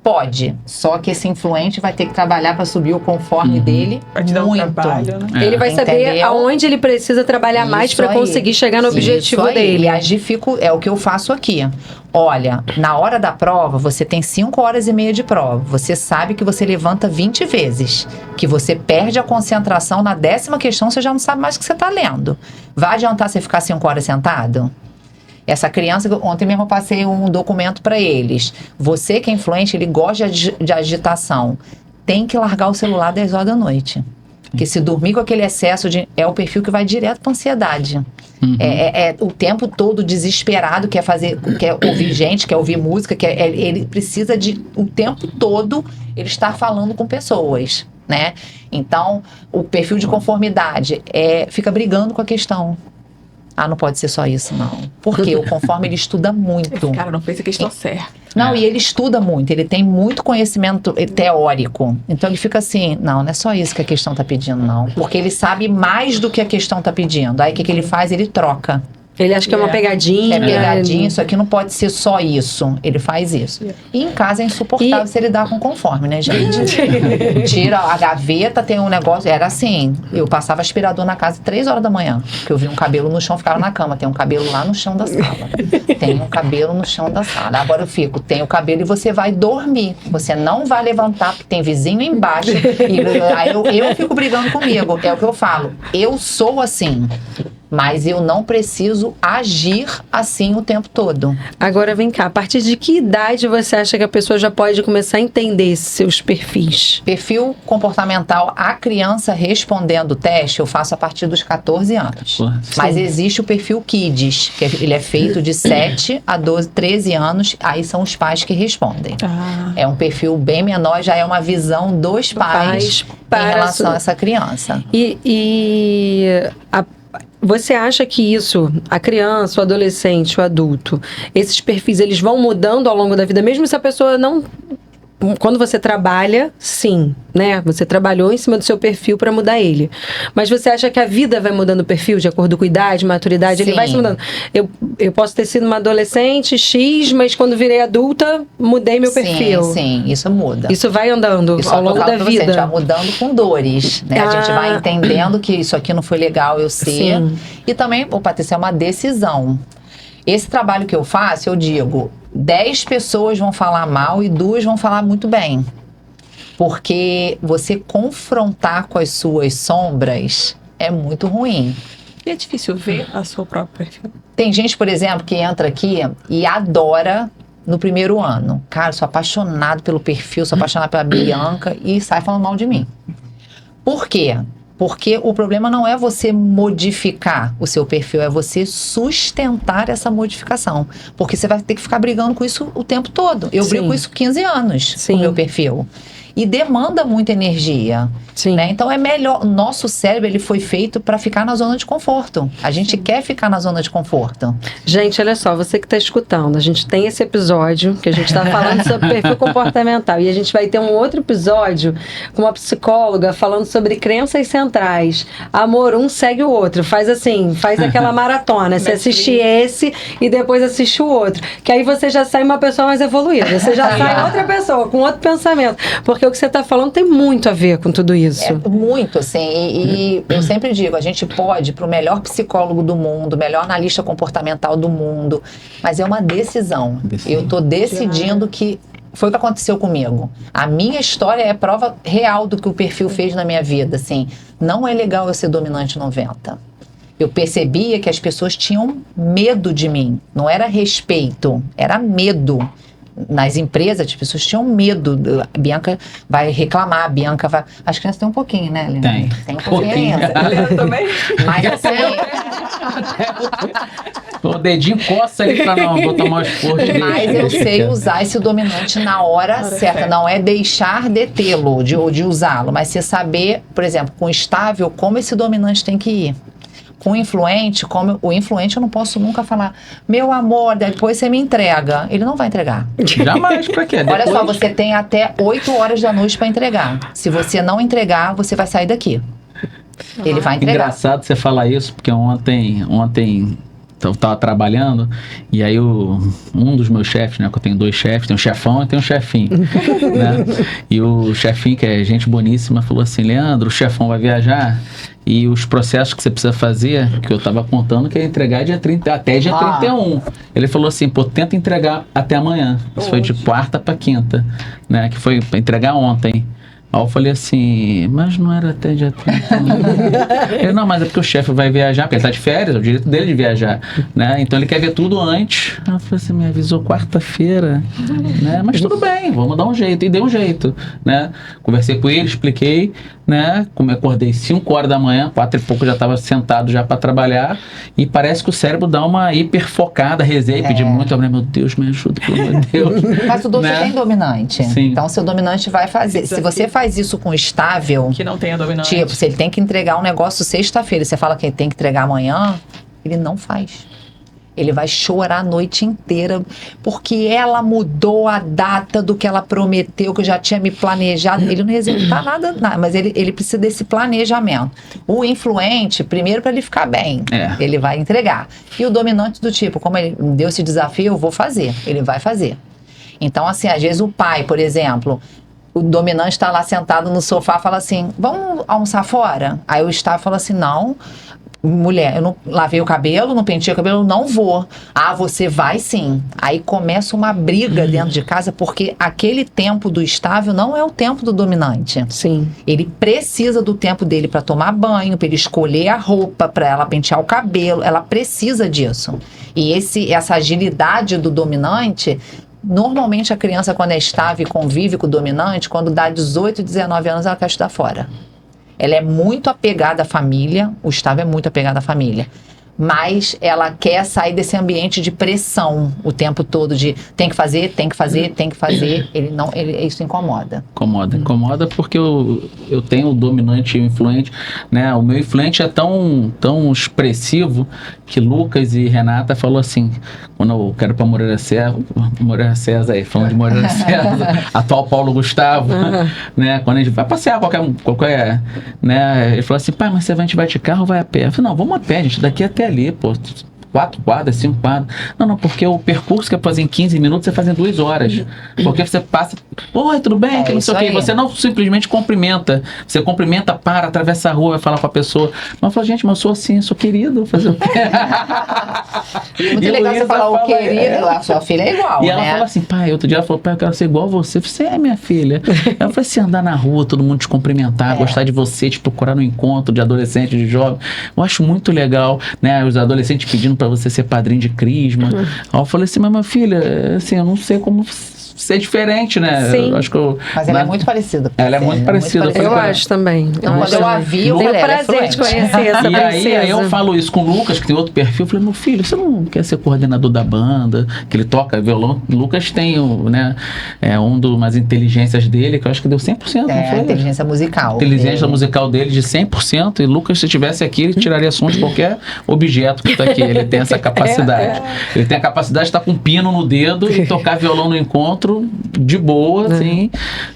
[SPEAKER 3] Pode, só que esse influente vai ter que trabalhar para subir o conforme dele
[SPEAKER 2] Vai te dar um
[SPEAKER 3] muito.
[SPEAKER 2] trabalho, né?
[SPEAKER 1] Ele vai saber
[SPEAKER 3] Entendeu?
[SPEAKER 1] aonde ele precisa trabalhar mais
[SPEAKER 3] Isso
[SPEAKER 1] para
[SPEAKER 3] aí.
[SPEAKER 1] conseguir chegar no objetivo
[SPEAKER 3] Isso aí.
[SPEAKER 1] dele.
[SPEAKER 3] E é o que eu faço aqui. Olha, na hora da prova, você tem 5 horas e meia de prova. Você sabe que você levanta 20 vezes. Que você perde a concentração na 10ª questão, você já não sabe mais o que você está lendo. Vai adiantar você ficar 5 horas sentado? Essa criança, ontem mesmo eu passei um documento para eles. Você que é influente, ele gosta de agitação. Tem que largar o celular 10 horas da noite. Porque se dormir com aquele excesso é o perfil que vai direto para ansiedade. É o tempo todo desesperado, quer ouvir gente, quer ouvir música, ele precisa o tempo todo ele estar falando com pessoas, né? Então, o perfil de conformidade fica brigando com a questão. Ah, não pode ser só isso, não. Porque o conforme ele estuda muito.
[SPEAKER 2] Esse cara não fez a questão certa.
[SPEAKER 3] Não, e ele estuda muito, ele tem muito conhecimento teórico. Então ele fica assim, não é só isso que a questão tá pedindo, não. Porque ele sabe mais do que a questão tá pedindo. Aí o que ele faz? Ele troca.
[SPEAKER 1] Ele acha que é uma pegadinha.
[SPEAKER 3] É pegadinha, isso aqui não pode ser só isso. Ele faz isso. E em casa é insuportável se ele dá com conforme, né, gente? Tira a gaveta, tem um negócio. Era assim, eu passava aspirador na casa 3 horas da manhã. Porque eu vi um cabelo no chão, ficava na cama. Tem um cabelo lá no chão da sala. Tem um cabelo no chão da sala. Agora eu fico, tem o cabelo e você vai dormir. Você não vai levantar, porque tem vizinho embaixo. Aí eu fico brigando comigo. É o que eu falo. Eu sou assim. Mas eu não preciso agir assim o tempo todo.
[SPEAKER 1] Agora vem cá, a partir de que idade você acha que a pessoa já pode começar a entender seus perfis?
[SPEAKER 3] Perfil comportamental, a criança respondendo o teste, eu faço a partir dos 14 anos. Mas existe o perfil Kids, que ele é feito de 7 a 12, 13 anos, aí são os pais que respondem. É um perfil bem menor, já é uma visão dos pais em relação a essa criança.
[SPEAKER 1] Você acha que isso, a criança, o adolescente, o adulto, esses perfis, eles vão mudando ao longo da vida, mesmo se a pessoa não... Quando você trabalha, sim, né? Você trabalhou em cima do seu perfil para mudar ele. Mas você acha que a vida vai mudando o perfil de acordo com idade, maturidade? Sim. Ele vai se mudando. Eu posso ter sido uma adolescente X, mas quando virei adulta, mudei meu perfil.
[SPEAKER 3] Sim, isso muda.
[SPEAKER 1] Isso vai andando ao longo da vida.
[SPEAKER 3] A gente vai mudando com dores, né? A gente vai entendendo que isso aqui não foi legal eu ser. Sim. E também, Patrícia, é uma decisão. Esse trabalho que eu faço, eu digo, 10 pessoas vão falar mal e 2 vão falar muito bem. Porque você confrontar com as suas sombras é muito ruim.
[SPEAKER 2] E é difícil ver a sua própria perfil.
[SPEAKER 3] Tem gente, por exemplo, que entra aqui e adora no primeiro ano. Cara, sou apaixonado pelo perfil, sou apaixonado pela Bianca e sai falando mal de mim. Por quê? Porque o problema não é você modificar o seu perfil, é você sustentar essa modificação. Porque você vai ter que ficar brigando com isso o tempo todo. Eu brigo com isso 15 anos, com o meu perfil. E demanda muita energia.
[SPEAKER 1] Sim.
[SPEAKER 3] Né? Então é melhor. Nosso cérebro ele foi feito para ficar na zona de conforto. A gente quer ficar na zona de conforto.
[SPEAKER 1] Gente, olha só, você que está escutando, a gente tem esse episódio que a gente está falando sobre perfil comportamental. E a gente vai ter um outro episódio com uma psicóloga falando sobre crenças centrais. Amor, um segue o outro. Faz assim, faz aquela maratona. Você assiste esse e depois assiste o outro. Que aí você já sai uma pessoa mais evoluída. Você já sai outra pessoa, com outro pensamento. Porque o que você está falando tem muito a ver com tudo isso.
[SPEAKER 3] É muito, assim, e eu sempre digo, a gente pode ir para o melhor psicólogo do mundo, melhor analista comportamental do mundo, mas é uma decisão. Eu estou decidindo que foi o que aconteceu comigo. A minha história é prova real do que o perfil fez na minha vida, assim. Não é legal eu ser dominante 90. Eu percebia que as pessoas tinham medo de mim. Não era respeito, era medo. Nas empresas, as pessoas tinham medo. A Bianca vai reclamar, a Bianca vai... As crianças têm um pouquinho, né, Helena? Tem um pouquinho ainda.
[SPEAKER 2] Helena também?
[SPEAKER 3] Mas assim...
[SPEAKER 4] O dedinho coça ali pra não botar mais forte.
[SPEAKER 3] Mas eu sei usar esse dominante na hora certa. Não é deixar de tê-lo, de usá-lo, mas você saber, por exemplo, com o estável, como esse dominante tem que ir. Com o influente, como o influente eu não posso nunca falar, meu amor, depois você me entrega. Ele não vai entregar.
[SPEAKER 4] Jamais, pra quê?
[SPEAKER 3] Olha só, você tem até 8 horas da noite para entregar. Se você não entregar, você vai sair daqui. Ele vai entregar.
[SPEAKER 4] Engraçado você falar isso, porque ontem tava trabalhando, e aí um dos meus chefes, né, que eu tenho 2 chefes, tem um chefão e tem um chefinho, né, e o chefinho, que é gente boníssima, falou assim: Leandro, o chefão vai viajar, e os processos que você precisa fazer, que eu tava contando que ia entregar até dia 31. Ele falou assim: pô, tenta entregar até amanhã. Isso foi de quarta pra quinta, né? Que foi pra entregar ontem. Aí eu falei assim: mas não era até dia 31. Ele: não, mas é porque o chefe vai viajar, porque ele tá de férias, é o direito dele de viajar, né? Então ele quer ver tudo antes. Aí eu falei assim: me avisou quarta-feira, né? Mas tudo bem, vamos dar um jeito. E deu um jeito, né? Conversei com ele, expliquei, né? Como eu acordei 5 horas da manhã, 4 e pouco já estava sentado já para trabalhar, e parece que o cérebro dá uma hiperfocada, rezei, pedi muito, eu falei: meu Deus, me ajuda, pelo amor de Deus.
[SPEAKER 3] Mas o doce
[SPEAKER 4] né?
[SPEAKER 3] tem dominante.
[SPEAKER 4] Sim.
[SPEAKER 3] Então, seu dominante vai fazer. Se você faz isso com estável,
[SPEAKER 2] Que não tenha dominante.
[SPEAKER 3] tipo, se ele tem que entregar um negócio sexta-feira, você fala que ele tem que entregar amanhã, ele não faz. Ele vai chorar a noite inteira, porque ela mudou a data do que ela prometeu, que eu já tinha me planejado. Ele não executar nada, mas ele precisa desse planejamento. O influente, primeiro para ele ficar bem, ele vai entregar. E o dominante do tipo, como ele deu esse desafio, eu vou fazer. Ele vai fazer. Então, assim, às vezes o pai, por exemplo, o dominante está lá sentado no sofá e fala assim: vamos almoçar fora? Aí o staff fala assim: não, mulher, eu não lavei o cabelo, não pentei o cabelo, não vou. Ah, você vai sim. Aí começa uma briga dentro de casa, porque aquele tempo do estável não é o tempo do dominante.
[SPEAKER 1] Sim.
[SPEAKER 3] Ele precisa do tempo dele para tomar banho, para ele escolher a roupa, para ela pentear o cabelo. Ela precisa disso. E essa agilidade do dominante... Normalmente a criança, quando é estável e convive com o dominante, quando dá 18, 19 anos, ela quer estudar fora. Ela é muito apegada à família, o estável é muito apegado à família. Mas ela quer sair desse ambiente de pressão o tempo todo, de tem que fazer, tem que fazer, tem que fazer. Isso incomoda.
[SPEAKER 4] Incomoda porque eu tenho o dominante e o influente, né? O meu influente é tão expressivo que Lucas e Renata falou assim, quando eu quero para Moreira César aí, falando de Moreira César, atual Paulo Gustavo, né? Quando a gente vai passear qualquer, né? Ele falou assim: pai, mas a gente vai de carro ou vai a pé? Eu falei: não, vamos a pé, gente, daqui até ali, pô. 4 quadras, 5 quadras. Não, porque o percurso que é fazer em 15 minutos, você faz em 2 horas. Porque você passa, oi, tudo bem? Que não sei o quê. Você não simplesmente cumprimenta. Você cumprimenta, atravessa a rua, vai falar com a pessoa. Mas eu falo: gente, mas eu sou assim, eu sou querido, fazer o quê?
[SPEAKER 3] Muito legal você falar o querido, a sua filha é igual,
[SPEAKER 4] e ela fala assim: pai, outro dia ela falou: pai, eu quero ser igual a você. Eu falei: você é minha filha. Eu falei assim: andar na rua, todo mundo te cumprimentar, gostar de você, te procurar no encontro de adolescente, de jovem. Eu acho muito legal, né? Os adolescentes pedindo pra você ser padrinho de crisma. Aí eu falei assim: mas minha filha, assim, eu não sei como ser diferente, né?
[SPEAKER 1] Sim.
[SPEAKER 4] Eu acho que
[SPEAKER 3] mas ela é muito parecida.
[SPEAKER 4] Ela é muito parecida.
[SPEAKER 1] Eu acho também.
[SPEAKER 3] Então, quando eu a vi, eu
[SPEAKER 1] tenho o
[SPEAKER 3] falei:
[SPEAKER 1] prazer de conhecer essa
[SPEAKER 4] e
[SPEAKER 1] princesa.
[SPEAKER 4] aí eu falo isso com o Lucas, que tem outro perfil. Eu falei: meu filho, você não quer ser coordenador da banda? Que ele toca violão. O Lucas tem né, umas inteligências dele, que eu acho que deu 100%. Não foi?
[SPEAKER 3] A inteligência musical.
[SPEAKER 4] A inteligência musical dele de 100%. E Lucas, se estivesse aqui, ele tiraria som de qualquer objeto que está aqui. Ele tem essa capacidade. Ele tem a capacidade de estar com um pino no dedo e tocar violão no encontro de boa, assim,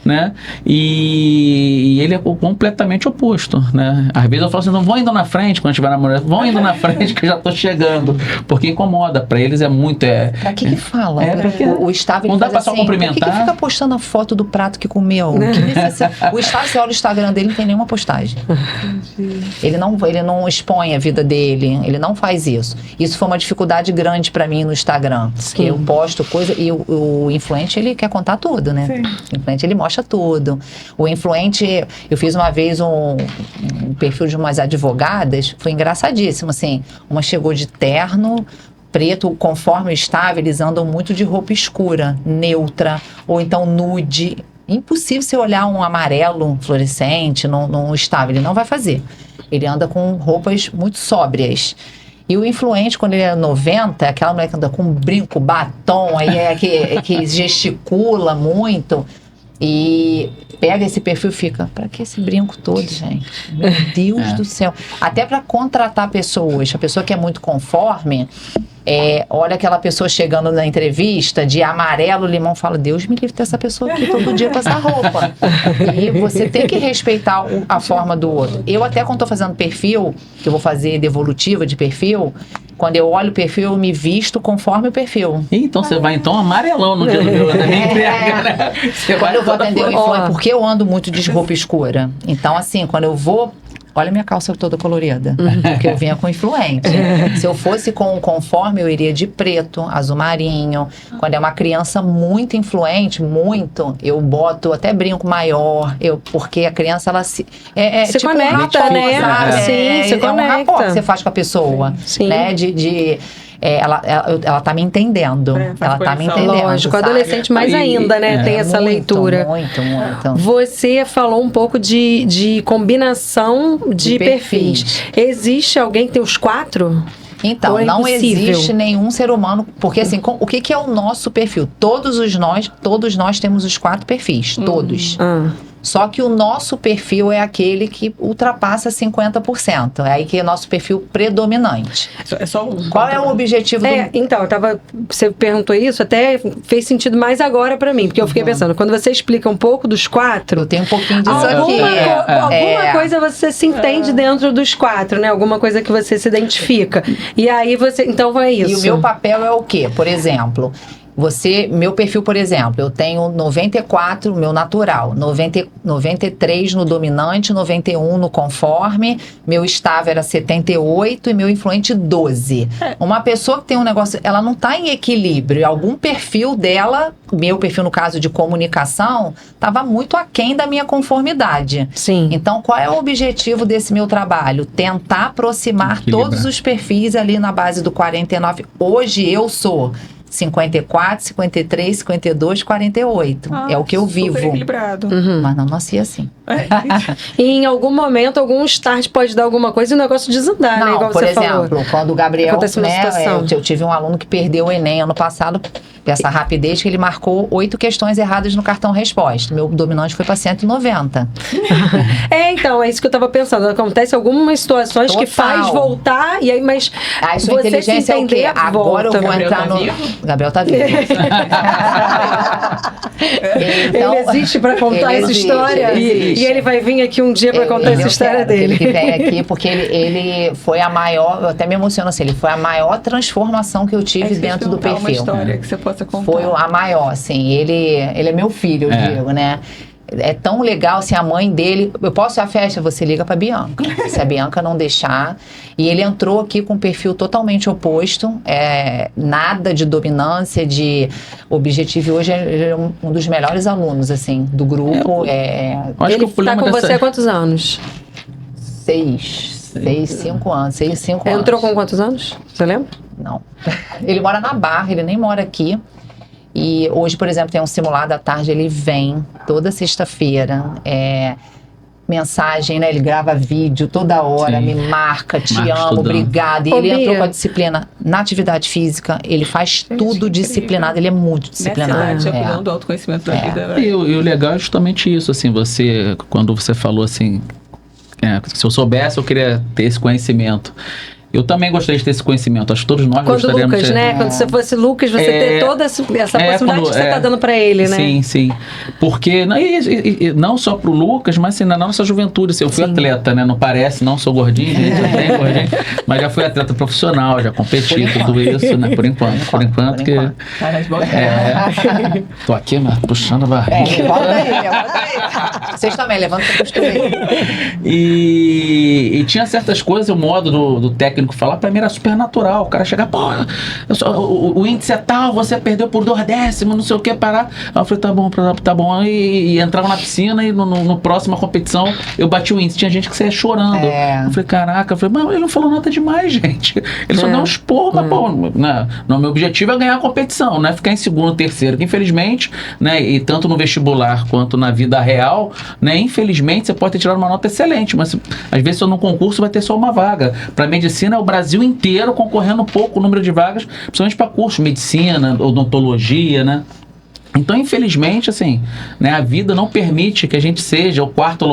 [SPEAKER 4] né? E ele é completamente oposto, né? Às vezes eu falo assim: não, vão indo na frente quando estiver namorando, vão indo na frente que eu já tô chegando, porque incomoda. Pra eles é muito...
[SPEAKER 3] Pra que fala? O estável,
[SPEAKER 4] não
[SPEAKER 3] ele
[SPEAKER 4] dá
[SPEAKER 3] faz
[SPEAKER 4] pra só
[SPEAKER 3] assim:
[SPEAKER 4] cumprimentar.
[SPEAKER 3] por que fica postando a foto do prato que comeu? O estável, você olha o Instagram dele, não tem nenhuma postagem. Ele não expõe a vida dele, ele não faz isso. Isso foi uma dificuldade grande pra mim no Instagram. Porque eu posto coisa e o influente, ele quer contar tudo, né? Sim. O influente, ele mostra tudo. O influente, eu fiz uma vez um perfil de umas advogadas, foi engraçadíssimo, assim. Uma chegou de terno preto, conforme o estável, eles andam muito de roupa escura, neutra, ou então nude. Impossível você olhar um amarelo fluorescente no estável, ele não vai fazer. Ele anda com roupas muito sóbrias. E o influente, quando ele é 90, é aquela mulher que anda com brinco, batom, aí que gesticula muito. E pega esse perfil e fica: pra que esse brinco todo, gente? Meu Deus do céu. Até pra contratar pessoas. A pessoa que é muito conforme, olha aquela pessoa chegando na entrevista de amarelo, limão, fala: Deus me livre dessa pessoa aqui todo dia com essa roupa. E você tem que respeitar a forma do outro. Eu até quando tô fazendo perfil, que eu vou fazer devolutiva de perfil, Quando eu olho o perfil, eu me visto conforme o perfil.
[SPEAKER 4] Então você vai amarelão no dia do violão, nem entrega, né?
[SPEAKER 3] Quando eu vou atender o influencer, porque eu ando muito de roupa escura. Então, assim, quando eu vou... Olha minha calça toda colorida, porque eu vinha com influente. Se eu fosse com o conforme, eu iria de preto, azul marinho. Quando é uma criança muito influente, eu boto até brinco maior, porque a criança, ela se
[SPEAKER 1] tipo conecta,
[SPEAKER 3] um rapport,
[SPEAKER 1] né?
[SPEAKER 3] sabe?
[SPEAKER 1] Sim, se conecta.
[SPEAKER 3] Um rapport que você faz com a pessoa,
[SPEAKER 1] Sim.
[SPEAKER 3] né? Ela tá me entendendo. Ela tá me entendendo.
[SPEAKER 1] Lógico,
[SPEAKER 3] sabe?
[SPEAKER 1] adolescente mais ainda, né? Tem essa leitura.
[SPEAKER 3] Muito.
[SPEAKER 1] Você falou um pouco de combinação de perfis. Existe alguém que tem os 4?
[SPEAKER 3] Então,
[SPEAKER 1] Ou é
[SPEAKER 3] não
[SPEAKER 1] impossível?
[SPEAKER 3] existe nenhum ser humano, porque assim, o que é o nosso perfil? Todos nós temos os 4 perfis, todos. Só que o nosso perfil é aquele que ultrapassa 50%. É aí que é o nosso perfil predominante.
[SPEAKER 2] É só um.
[SPEAKER 3] Qual é o objetivo do...
[SPEAKER 1] Então, você perguntou isso, até fez sentido mais agora pra mim, porque eu fiquei pensando, quando você explica um pouco dos 4,
[SPEAKER 3] Eu tenho um pouquinho disso
[SPEAKER 1] alguma
[SPEAKER 3] aqui.
[SPEAKER 1] coisa você se entende dentro dos 4, né? Alguma coisa que você se identifica. E aí então vai isso.
[SPEAKER 3] E o meu papel é o quê? Por exemplo... meu perfil, por exemplo, eu tenho 94, meu natural, 93 no dominante, 91 no conforme, meu estável era 78 e meu influente 12. Uma pessoa que tem um negócio, ela não está em equilíbrio, algum perfil dela, meu perfil no caso de comunicação, estava muito aquém da minha conformidade.
[SPEAKER 1] Sim.
[SPEAKER 3] Então, qual é o objetivo desse meu trabalho? Tentar aproximar todos os perfis ali na base do 49. Hoje eu sou 54, 53, 52, 48. É o que eu vivo.
[SPEAKER 2] Super equilibrado.
[SPEAKER 3] Mas não nasci assim.
[SPEAKER 1] E em algum momento, algum start pode dar alguma coisa e o negócio desandar, né?
[SPEAKER 3] Não,
[SPEAKER 1] Igual
[SPEAKER 3] por
[SPEAKER 1] você
[SPEAKER 3] exemplo,
[SPEAKER 1] falou.
[SPEAKER 3] quando o Gabriel,
[SPEAKER 1] Acontece uma situação.
[SPEAKER 3] eu tive um aluno que perdeu o Enem ano passado, essa rapidez que ele marcou 8 questões erradas no cartão resposta. Meu dominante foi para 190.
[SPEAKER 1] Então, é isso que eu tava pensando. Acontece algumas situações que faz voltar, e aí, mas
[SPEAKER 3] Aí sua
[SPEAKER 1] você se
[SPEAKER 3] inteligência
[SPEAKER 1] entender,
[SPEAKER 3] é o quê? Agora eu vou
[SPEAKER 2] Gabriel
[SPEAKER 3] entrar
[SPEAKER 2] tá
[SPEAKER 3] no...
[SPEAKER 2] vivo?
[SPEAKER 3] Gabriel tá vivo. Então,
[SPEAKER 1] ele existe pra contar
[SPEAKER 3] ele
[SPEAKER 1] essa
[SPEAKER 3] existe,
[SPEAKER 1] história.
[SPEAKER 3] ele existe.
[SPEAKER 1] E ele vai vir aqui um dia pra contar essa história dele.
[SPEAKER 3] Ele vem aqui porque ele foi a maior, eu até me emociono assim, ele foi a maior transformação que eu tive dentro do perfil.
[SPEAKER 2] Uma história que você possa contar.
[SPEAKER 3] Foi a maior, assim, ele é meu filho, eu digo, né? É tão legal, assim, a mãe dele... Eu posso ir à festa? Você liga pra Bianca. Se a Bianca não deixar... E ele entrou aqui com um perfil totalmente oposto. Nada de dominância, de objetivo. Hoje é um dos melhores alunos, assim, do grupo.
[SPEAKER 4] Acho que
[SPEAKER 1] Ele
[SPEAKER 4] o problema
[SPEAKER 1] tá com
[SPEAKER 4] dessa...
[SPEAKER 1] você há quantos anos?
[SPEAKER 3] 5 anos. 5 anos.
[SPEAKER 1] Entrou com quantos anos? Você lembra?
[SPEAKER 3] Não. Ele mora na Barra, ele nem mora aqui. E hoje, por exemplo, tem um simulado à tarde, ele vem toda sexta-feira, mensagem, né? Ele grava vídeo toda hora,
[SPEAKER 4] Sim.
[SPEAKER 3] me marca, te
[SPEAKER 4] Marca
[SPEAKER 3] amo,
[SPEAKER 4] estudando.
[SPEAKER 3] obrigada. E
[SPEAKER 1] Ô,
[SPEAKER 3] ele entrou
[SPEAKER 1] Bia.
[SPEAKER 3] com a disciplina na atividade física, ele faz tudo
[SPEAKER 2] incrível.
[SPEAKER 3] disciplinado, ele é muito disciplinado.
[SPEAKER 2] Nessa idade, já cuidando do autoconhecimento da vida.
[SPEAKER 4] E o legal é justamente isso, assim, quando você falou assim, se eu soubesse, eu queria ter esse conhecimento. Eu também gostaria de ter esse conhecimento. Acho que todos nós
[SPEAKER 1] Quando
[SPEAKER 4] gostaríamos
[SPEAKER 1] Lucas,
[SPEAKER 4] de ter.
[SPEAKER 1] né? Quando você fosse Lucas, você ter toda essa possibilidade
[SPEAKER 4] quando-
[SPEAKER 1] que você tá dando pra ele, né?
[SPEAKER 4] Sim, sim. Porque, e não só pro Lucas, mas assim, na nossa juventude. Assim, eu fui atleta, né? Não parece, não sou gordinho, gente, eu tenho gordinho. Mas já fui atleta profissional, já competi, tudo isso, né? Por enquanto. Por enquanto que...
[SPEAKER 2] Cara, de boa.
[SPEAKER 4] Tô aqui, mas puxando a barriga.
[SPEAKER 3] Levanta aí. Vocês também, levanta essa postura aí.
[SPEAKER 4] E tinha certas coisas, o modo do técnico falar, pra mim era super natural. O cara chegar, pô, o índice é tal, você perdeu por 2 décimos, não sei o que, parar. Aí eu falei, tá bom. E entrava na piscina e no próxima competição eu bati o índice. Tinha gente que saía chorando. Eu falei, caraca, mas ele não falou nada demais, gente. Ele só deu um esporro, mas pô, meu objetivo é ganhar a competição, né? Ficar em segundo, terceiro. Que infelizmente, né, e tanto no vestibular quanto na vida real, né, infelizmente você pode ter tirado uma nota excelente, mas às vezes só no concurso vai ter só uma vaga. Para medicina é o Brasil inteiro concorrendo pouco o número de vagas, principalmente para curso, medicina, odontologia, né? Então, infelizmente, assim, né, a vida não permite que a gente seja o quarto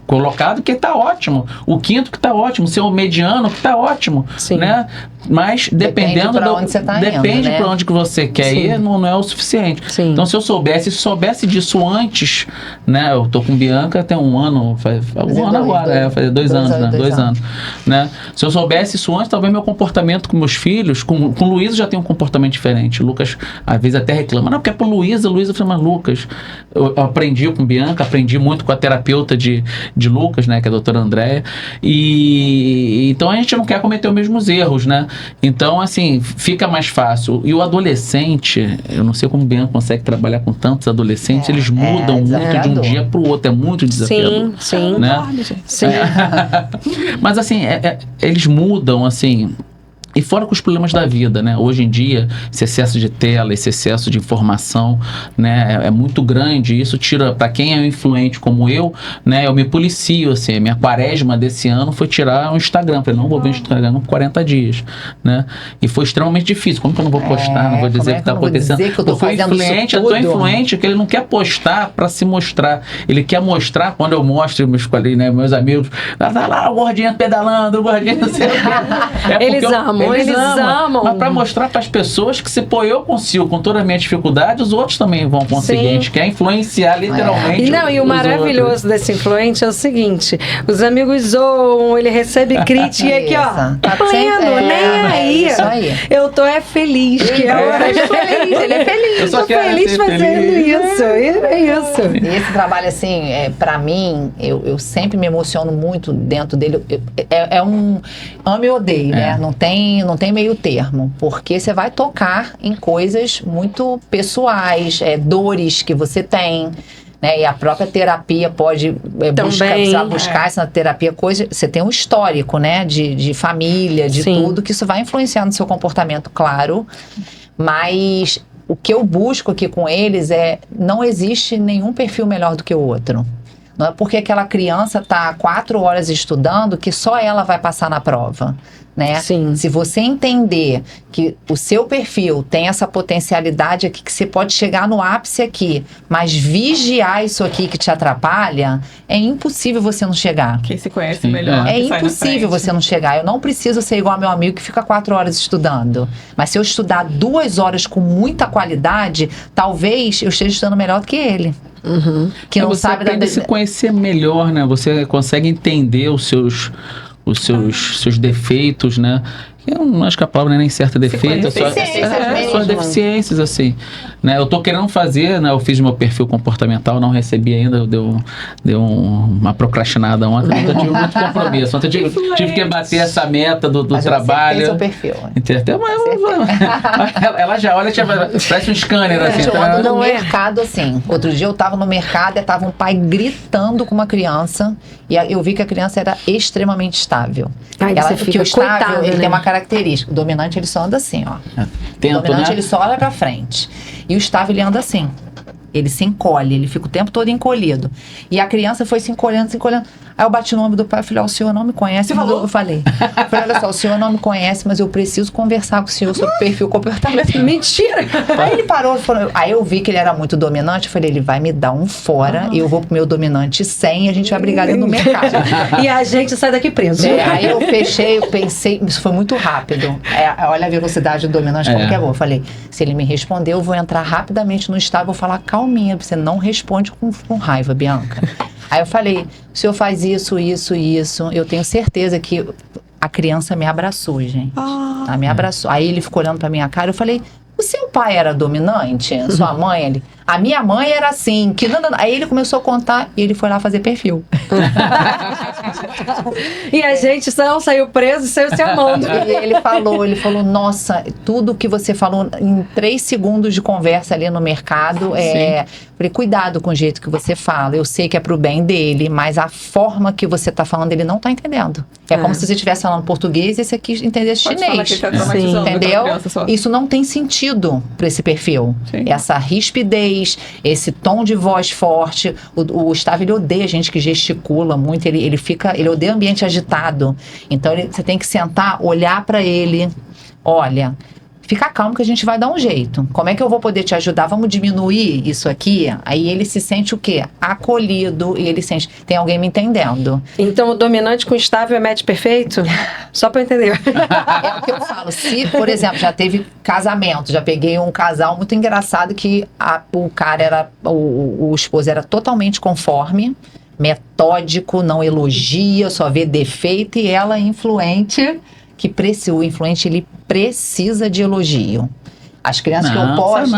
[SPEAKER 4] colocado, que tá ótimo, o quinto que tá ótimo, ser o mediano que tá ótimo,
[SPEAKER 1] Sim.
[SPEAKER 4] né? Mas dependendo
[SPEAKER 3] pra onde você tá
[SPEAKER 4] depende
[SPEAKER 3] indo, né?
[SPEAKER 4] para onde que você quer ir, não é o suficiente.
[SPEAKER 1] Sim.
[SPEAKER 4] Então, se eu soubesse disso antes, né? Eu tô com Bianca tem um ano, faz fazer 2 anos, né? 2 anos, né? Se eu soubesse isso antes, talvez meu comportamento com meus filhos, com o Luiz já tem um comportamento diferente. O Lucas, às vezes, até reclama, não, porque é pro Luiz, eu falei, mas Lucas, eu aprendi com Bianca, aprendi muito com a terapeuta de Lucas, né? Que é a doutora Andréia, e então a gente não quer cometer os mesmos erros, né? Então, assim, fica mais fácil. E o adolescente, eu não sei como o Bianca consegue trabalhar com tantos adolescentes, eles mudam muito de um dia pro outro, é muito desafiador.
[SPEAKER 1] Sim,
[SPEAKER 4] né?
[SPEAKER 1] Sim.
[SPEAKER 4] Mas, assim, eles mudam, assim... E fora com os problemas da vida, né? Hoje em dia, esse excesso de tela, esse excesso de informação, né? É muito grande. Isso tira, para quem é um influente como eu, né? Eu me policio, assim. A minha quaresma desse ano foi tirar o Instagram. Falei, não vou ver o Instagram por 40 dias, né? E foi extremamente difícil. Como que eu não vou postar? Não vou dizer o que tá acontecendo.
[SPEAKER 3] Eu tô influente,
[SPEAKER 4] eu tô influente, que ele não quer postar para se mostrar. Ele quer mostrar, quando eu mostro meus amigos, tá lá o gordinho pedalando, o gordinho não sei o quê.
[SPEAKER 1] Eles amam.
[SPEAKER 4] Mas para mostrar para as pessoas que se eu consigo com toda a minha dificuldade, os outros também vão conseguir.
[SPEAKER 1] Sim.
[SPEAKER 4] A gente quer influenciar literalmente.
[SPEAKER 1] E o maravilhoso
[SPEAKER 4] outros.
[SPEAKER 1] desse influente é o seguinte: os amigos zoam, ele recebe crítica e aqui, ó, tá apanhando, nem aí.
[SPEAKER 3] Isso aí.
[SPEAKER 1] Eu tô feliz, que é hora de feliz. Ele é feliz.
[SPEAKER 4] Eu só
[SPEAKER 1] tô
[SPEAKER 4] quero
[SPEAKER 1] feliz
[SPEAKER 4] ser
[SPEAKER 1] fazendo
[SPEAKER 4] feliz.
[SPEAKER 1] isso. É isso.
[SPEAKER 3] E esse trabalho, assim, pra mim, eu sempre me emociono muito dentro dele. É um ame e odeio, né? Não tem meio termo, porque você vai tocar em coisas muito pessoais, dores que você tem, né? E a própria terapia pode buscar essa terapia, você tem um histórico, né? De família, de tudo, que isso vai influenciar no seu comportamento, claro, mas o que eu busco aqui com eles não existe nenhum perfil melhor do que o outro. Não é porque aquela criança está 4 horas estudando que só ela vai passar na prova, né?
[SPEAKER 1] Sim.
[SPEAKER 3] Se você entender que o seu perfil tem essa potencialidade aqui, que você pode chegar no ápice aqui, mas vigiar isso aqui que te atrapalha, é impossível você não chegar.
[SPEAKER 2] Quem se conhece melhor.
[SPEAKER 3] É impossível você não chegar. Eu não preciso ser igual ao meu amigo que fica 4 horas estudando. Mas se eu estudar 2 horas com muita qualidade, talvez eu esteja estudando melhor do que ele.
[SPEAKER 1] Uhum.
[SPEAKER 3] Que não
[SPEAKER 4] você
[SPEAKER 3] sabe
[SPEAKER 4] aprende a se conhecer melhor, né? Você consegue entender os seus defeitos, né? Eu não acho que a palavra não é nem certa defeito, só deficiências, assim. Né? Eu tô querendo fazer, né? Eu fiz meu perfil comportamental, não recebi ainda, deu uma procrastinada ontem, então eu tive muito compromisso. Ontem eu tive que bater essa meta do trabalho.
[SPEAKER 3] Mas seu perfil.
[SPEAKER 4] Ela já olha, parece um scanner, assim.
[SPEAKER 3] Eu ando no mercado, assim. Outro dia eu tava no mercado e tava um pai gritando com uma criança e eu vi que a criança era extremamente estável.
[SPEAKER 1] Porque
[SPEAKER 3] o estável, ele
[SPEAKER 1] né?
[SPEAKER 3] tem uma característica. O dominante, ele só anda assim, ó.
[SPEAKER 4] Tento,
[SPEAKER 3] o dominante,
[SPEAKER 4] né?
[SPEAKER 3] ele só olha pra frente. E o estável, ele anda assim. Ele se encolhe, ele fica o tempo todo encolhido. E a criança foi se encolhendo. Aí eu bati no ombro do pai e falei, o senhor não me conhece. Eu falei, olha só, o senhor não me conhece, mas eu preciso conversar com o senhor sobre perfil comportamental.
[SPEAKER 1] Mentira!
[SPEAKER 3] Aí ele parou, aí eu vi que ele era muito dominante, eu falei, ele vai me dar um fora e eu vou pro meu dominante 100 e a gente vai brigar ali no mercado.
[SPEAKER 1] E a gente sai daqui preso.
[SPEAKER 3] Aí eu fechei, eu pensei, isso foi muito rápido. Olha a velocidade do dominante, como que é bom. Eu falei, se ele me responder, eu vou entrar rapidamente no estado, vou falar calminha, você não responde com raiva, Bianca. Aí eu falei, o senhor faz isso, eu tenho certeza que a criança me abraçou, gente. Ela me abraçou. Aí ele ficou olhando pra minha cara, eu falei, o seu pai era dominante? Sua mãe? A minha mãe era assim. Aí ele começou a contar e ele foi lá fazer perfil.
[SPEAKER 1] E a gente não saiu preso e saiu se amando.
[SPEAKER 3] E ele falou, nossa, tudo que você falou em 3 segundos de conversa ali no mercado, falei, cuidado com o jeito que você fala. Eu sei que é pro bem dele, mas a forma que você tá falando, ele não tá entendendo. É como se você estivesse falando português e esse aqui entendesse chinês. Entendeu? Isso não tem sentido para esse perfil. Sim. Essa rispidez, esse tom de voz forte. O Gustavo, ele odeia gente que gesticula muito, ele odeia ambiente agitado. Então você tem que sentar, olhar para ele, olha, fica calmo que a gente vai dar um jeito. Como é que eu vou poder te ajudar? Vamos diminuir isso aqui? Aí ele se sente o quê? Acolhido, e ele sente, tem alguém me entendendo.
[SPEAKER 1] Então, o dominante com estável é match perfeito? Só pra eu entender.
[SPEAKER 3] É o que eu falo. Se, por exemplo, já teve casamento, já peguei um casal muito engraçado que o cara era, o esposo era totalmente conforme, metódico, não elogia, só vê defeito, e ela influente, o influente ele precisa de elogio. As crianças que eu posto,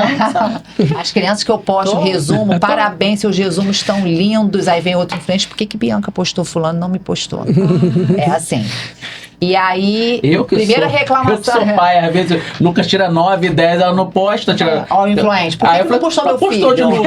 [SPEAKER 3] as crianças que eu posto, resumo, parabéns, seus resumos estão lindos, aí vem outro influente, por que Bianca postou, fulano não me postou? É assim. E aí, primeira reclamação.
[SPEAKER 4] Eu que sou pai, às vezes Lucas tira 9, 10, ela não posta.
[SPEAKER 3] Ó, o influente, por que não postou meu filho?
[SPEAKER 4] Postou de novo.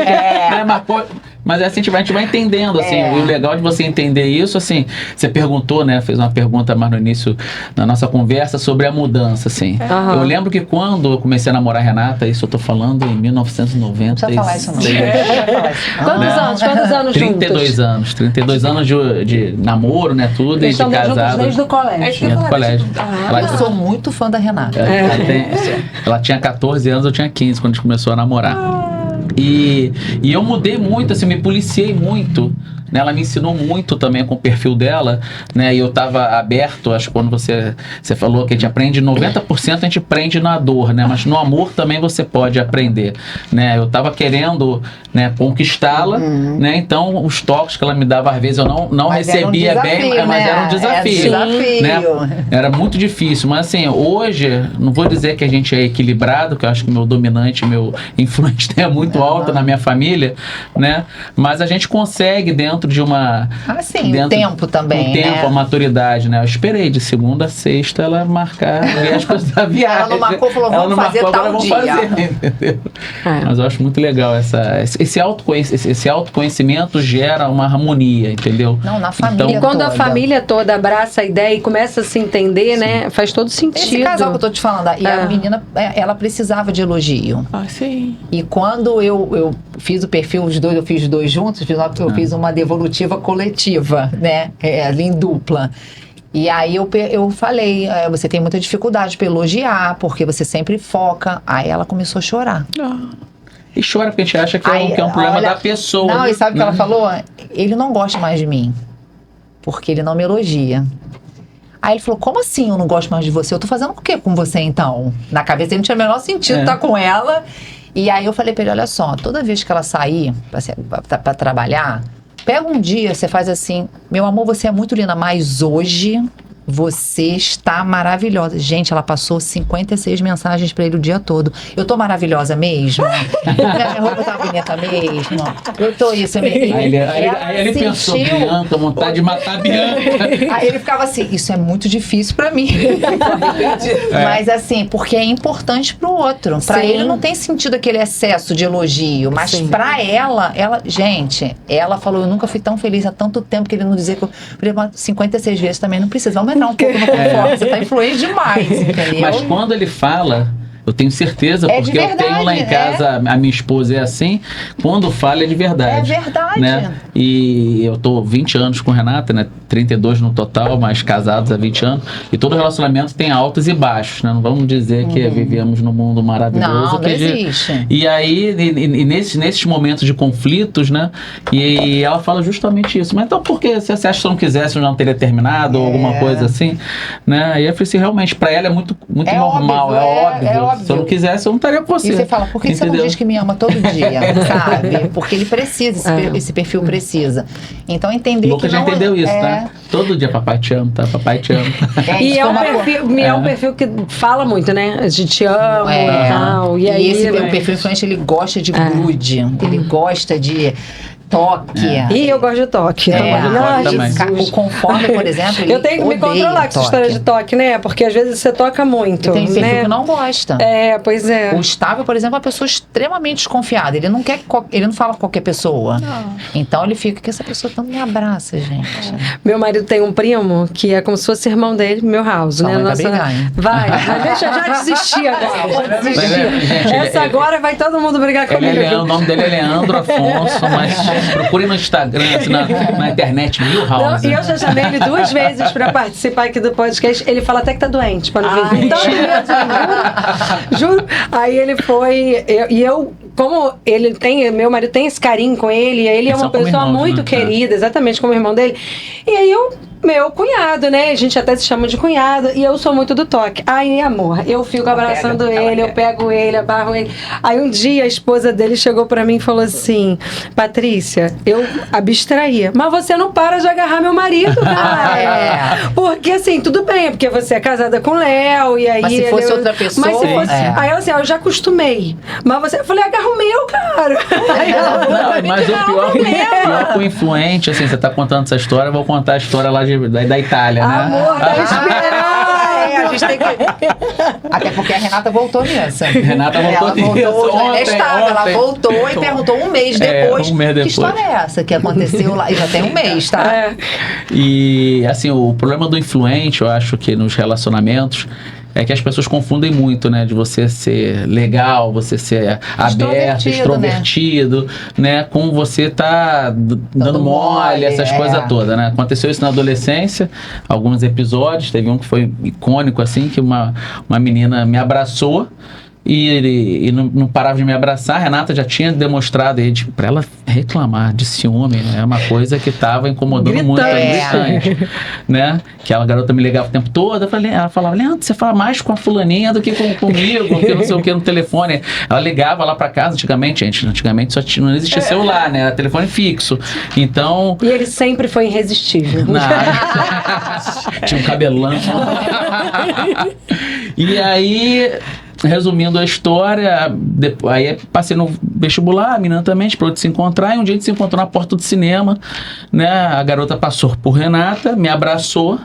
[SPEAKER 4] Mas assim, a gente vai entendendo, assim, o legal de você entender isso, assim, você perguntou, né, fez uma pergunta mais no início da nossa conversa sobre a mudança, assim. Eu lembro que quando eu comecei a namorar a Renata, isso eu tô falando em 1990.
[SPEAKER 3] Não precisa falar isso não.
[SPEAKER 1] Quantos anos
[SPEAKER 4] 32 anos. 32 anos de namoro, né, tudo, e de casado.
[SPEAKER 1] Desde o colégio.
[SPEAKER 4] Do colégio.
[SPEAKER 3] Eu sou muito fã da Renata.
[SPEAKER 4] Ela tinha 14 anos, eu tinha 15 quando a gente começou a namorar. E eu mudei muito, assim, me policiei muito, né? Ela me ensinou muito também com o perfil dela, né? E eu tava aberto, acho que quando você falou que a gente aprende 90%, a gente aprende na dor, né? Mas no amor também você pode aprender, né? Eu tava querendo, né, conquistá-la, né? Então os toques que ela me dava às vezes eu não recebia bem, mas era um desafio, né? Era muito difícil, mas assim, hoje, não vou dizer que a gente é equilibrado, que eu acho que meu dominante, meu influente é muito alto na minha família, né? Mas a gente consegue dentro de uma...
[SPEAKER 3] o tempo também,
[SPEAKER 4] o tempo, a maturidade, né? Eu esperei de segunda a sexta ela marcar as coisas da viagem.
[SPEAKER 3] Ela não marcou, falou, vamos fazer tal dia.
[SPEAKER 4] Entendeu? Mas eu acho muito legal esse autoconhecimento gera uma harmonia, entendeu?
[SPEAKER 3] Não, na família
[SPEAKER 1] E quando
[SPEAKER 3] toda.
[SPEAKER 1] a família toda abraça a ideia e começa a se entender, né? Faz todo sentido.
[SPEAKER 3] Esse casal que eu tô te falando, e a menina, ela precisava de elogio.
[SPEAKER 2] Sim.
[SPEAKER 3] E quando eu fiz o perfil, eu fiz dois juntos, eu fiz uma devolutiva coletiva, né? Ali em dupla. E aí eu falei, você tem muita dificuldade para elogiar, porque você sempre foca. Aí ela começou a chorar.
[SPEAKER 4] E chora porque a gente acha que é um problema da pessoa.
[SPEAKER 3] Não, e sabe o que ela falou? Ele não gosta mais de mim, porque ele não me elogia. Aí ele falou, como assim eu não gosto mais de você? Eu tô fazendo o quê com você então? Na cabeça ele não tinha o menor sentido estar com ela. E aí eu falei pra ele, olha só, toda vez que ela sair pra trabalhar, pega um dia, você faz assim, meu amor, você é muito linda, mas hoje você está maravilhosa. Gente, ela passou 56 mensagens pra ele o dia todo. Eu tô maravilhosa mesmo? Minha roupa tá bonita mesmo? Eu tô isso mesmo.
[SPEAKER 4] Aí ele pensou, Bianca, vontade de matar a Bianca.
[SPEAKER 3] Aí ele ficava assim, isso é muito difícil pra mim. Mas assim, porque é importante pro outro. Pra ele não tem sentido aquele excesso de elogio, mas pra ela, gente, ela falou, eu nunca fui tão feliz há tanto tempo que ele não dizia que eu falei, 56 vezes também não precisa. Vamos entrar um pouco no conforto, você tá influente demais, entendeu?
[SPEAKER 4] Mas quando ele fala, eu tenho certeza, porque eu tenho lá em casa, a minha esposa é assim, quando fala é de verdade.
[SPEAKER 3] É verdade.
[SPEAKER 4] Né? E eu tô 20 anos com a Renata, né? 32 no total, mas casados há 20 anos. E todo relacionamento tem altos e baixos, né? Não vamos dizer que vivemos num mundo maravilhoso.
[SPEAKER 3] Não existe.
[SPEAKER 4] E aí, nesses momentos de conflitos, né? E ela fala justamente isso. Mas então por que você acha que se eu não quisesse, eu não teria terminado, ou alguma coisa assim? Né? E eu falei assim, realmente, pra ela é muito normal, óbvio. É óbvio. Se eu não quisesse, eu não estaria com você.
[SPEAKER 3] E você fala, por que você não diz que me ama todo dia, sabe? Porque ele precisa, esse perfil precisa. Então, entender
[SPEAKER 4] Lucas
[SPEAKER 3] que
[SPEAKER 4] já entendeu isso, tá? Todo dia, papai te ama, tá? Papai te ama.
[SPEAKER 1] E é um perfil que fala muito, né? A gente te ama e tal. E aí,
[SPEAKER 3] o perfil influente, ele gosta de grude. Ele gosta de toque.
[SPEAKER 1] E eu gosto de toque.
[SPEAKER 3] O conforme, por exemplo,
[SPEAKER 1] eu tenho que me controlar com essa história de toque, né? Porque às vezes você toca muito.
[SPEAKER 3] E tem perfil que não gosta.
[SPEAKER 1] Pois é.
[SPEAKER 3] O estável, por exemplo, é uma pessoa extremamente desconfiada. Ele não fala com qualquer pessoa. Então ele fica que essa pessoa tanto me abraça, gente.
[SPEAKER 1] Meu marido tem um primo que é como se fosse irmão dele, meu house, né? Vai, deixa eu já desistir agora. Essa agora vai todo mundo brigar comigo.
[SPEAKER 4] O nome dele é Leandro Afonso, mas Procure no Instagram, assim, na internet, Milhouse.
[SPEAKER 1] E eu já chamei ele 2 vezes pra participar aqui do podcast. Ele fala até que tá doente, pra não vir. Então, juro. Aí ele foi. Como meu marido tem esse carinho com ele, ele é uma pessoa muito querida, exatamente como o irmão dele. E aí meu cunhado, né? A gente até se chama de cunhado, e eu sou muito do toque. Aí, amor, eu fico abraçando ele, eu pego ele, abarro ele. Aí um dia a esposa dele chegou pra mim e falou assim: Patrícia, eu abstraía, mas você não para de agarrar meu marido, cara. Porque assim, tudo bem, porque você é casada com o Léo, e aí.
[SPEAKER 3] Mas se fosse outra pessoa.
[SPEAKER 1] Mas se fosse. Aí ela assim, eu já acostumei. Mas você. Eu falei, agarra o meu, cara.
[SPEAKER 4] Mas o pior que o influente, assim, você tá contando essa história, eu vou contar a história lá da Itália, né?
[SPEAKER 1] Amor, tá esperando.
[SPEAKER 3] A gente tem que... Até porque a Renata voltou nessa.
[SPEAKER 4] Renata voltou
[SPEAKER 3] ela voltou e perguntou um mês depois. Que história é essa que aconteceu lá? E já tem um mês, tá?
[SPEAKER 4] E, assim, o problema do influente, eu acho que nos relacionamentos, é que as pessoas confundem muito, né? De você ser legal, você ser aberto, extrovertido, né? Com você tá dando mole, essas coisas todas, né? Aconteceu isso na adolescência, alguns episódios. Teve um que foi icônico, assim, que uma menina me abraçou e não parava de me abraçar. A Renata já tinha demonstrado aí, tipo, pra ela reclamar de ciúme, né? É uma coisa que tava incomodando muito a gritante, né? Que a garota me ligava o tempo todo. Ela falava, Leandro, você fala mais com a fulaninha do que comigo, porque não sei o que no telefone. Ela ligava lá pra casa, antigamente só não existia celular, né? Era telefone fixo. Então...
[SPEAKER 1] E ele sempre foi irresistível.
[SPEAKER 4] Tinha um cabelão. E aí... Resumindo a história, aí passei no vestibular, a menina também, esperou de se encontrar, e um dia a gente se encontrou na porta do cinema, né? A garota passou por Renata, me abraçou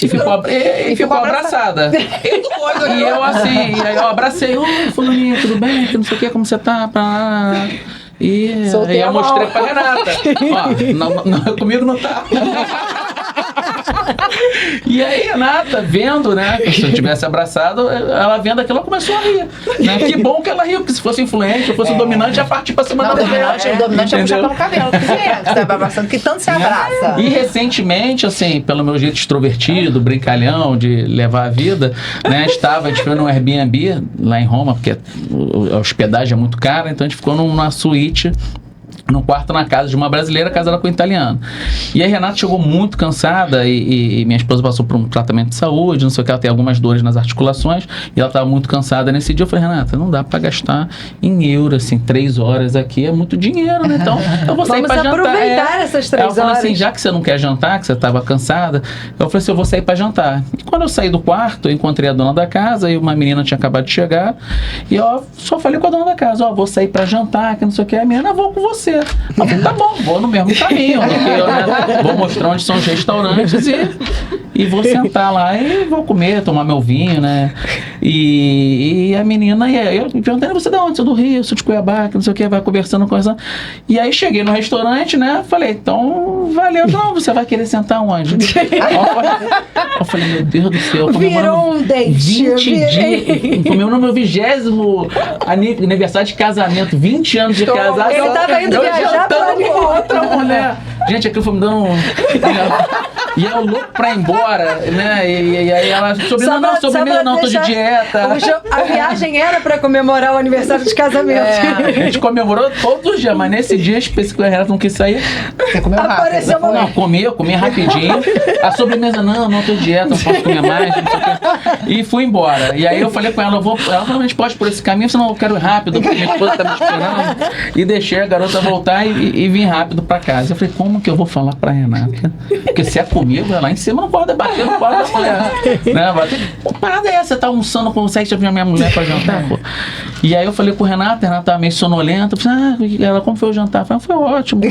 [SPEAKER 4] e ficou abraçada. E eu assim, aí eu abracei, oi, fulaninha, tudo bem? Que não sei o que, como você tá? E aí eu mostrei pra Renata. Ó, comigo não tá. E aí, Renata, vendo, né? Se eu tivesse abraçado, ela vendo aquilo, ela começou a rir. Né? Que bom que ela riu, porque se fosse influente, se fosse dominante, ia partir pra cima da
[SPEAKER 3] dominante. O dominante ia puxar pelo cabelo. Você tá abraçando, que tanto se abraça.
[SPEAKER 4] E recentemente, assim, pelo meu jeito extrovertido, brincalhão, de levar a vida, né? A gente ficou num Airbnb lá em Roma, porque a hospedagem é muito cara, então a gente ficou numa suíte, num quarto na casa de uma brasileira casada com um italiano. E a Renata chegou muito cansada e minha esposa passou por um tratamento de saúde, não sei o que, ela tem algumas dores nas articulações e ela estava muito cansada nesse dia. Eu falei, Renata, não dá para gastar em euro, assim, 3 horas aqui é muito dinheiro, né? Então eu vou sair para jantar.
[SPEAKER 1] Vamos aproveitar essas 3 horas.
[SPEAKER 4] Ela falou assim, já que você não quer jantar, que você estava cansada, eu falei assim, eu vou sair para jantar. E quando eu saí do quarto, eu encontrei a dona da casa e uma menina tinha acabado de chegar e eu só falei com a dona da casa, vou sair para jantar, que não sei o que, a menina, vou com você. Eu falei, tá bom, vou no mesmo caminho, né? Vou mostrar onde são os restaurantes e vou sentar lá e vou comer, tomar meu vinho, né? E a menina, eu perguntei, você de onde? Sou do Rio, sou de Cuiabá, que não sei o que, vai conversando com essa. E aí cheguei no restaurante, né? Falei, então, valeu. Não, você vai querer sentar onde? Eu falei, meu Deus do céu.
[SPEAKER 1] Virou um date.
[SPEAKER 4] 20 dias. Comeu no meu 20º aniversário de casamento, 20 anos de casado.
[SPEAKER 1] Ele tava indo viajar
[SPEAKER 4] com outra mulher. Gente, aquilo foi me dando um... E eu louco pra ir embora, né? E aí ela... Sobremesa não, tô de dieta.
[SPEAKER 1] A viagem era pra comemorar o aniversário de casamento.
[SPEAKER 4] A gente comemorou todos os dias, mas nesse dia específico a Renata não quis sair.
[SPEAKER 3] Você comeu rápido.
[SPEAKER 4] Não, eu comi rapidinho. A sobremesa, não tô de dieta, não posso comer mais, não sei o quê. E fui embora. E aí eu falei com ela, ela falou, a gente pode ir por esse caminho, senão eu quero ir rápido, porque minha esposa tá me esperando. E deixei a garota voltar e vim rápido pra casa. Eu falei, como que eu vou falar pra Renata? Porque se é comigo, lá em cima não pode bater no quarto da mulher. Né? Pô, parada é essa? Você tá almoçando com você, a minha mulher pra jantar, pô. E aí eu falei com o Renata tava meio sonolenta. Eu falei, ela, como foi o jantar? Eu falei, foi ótimo.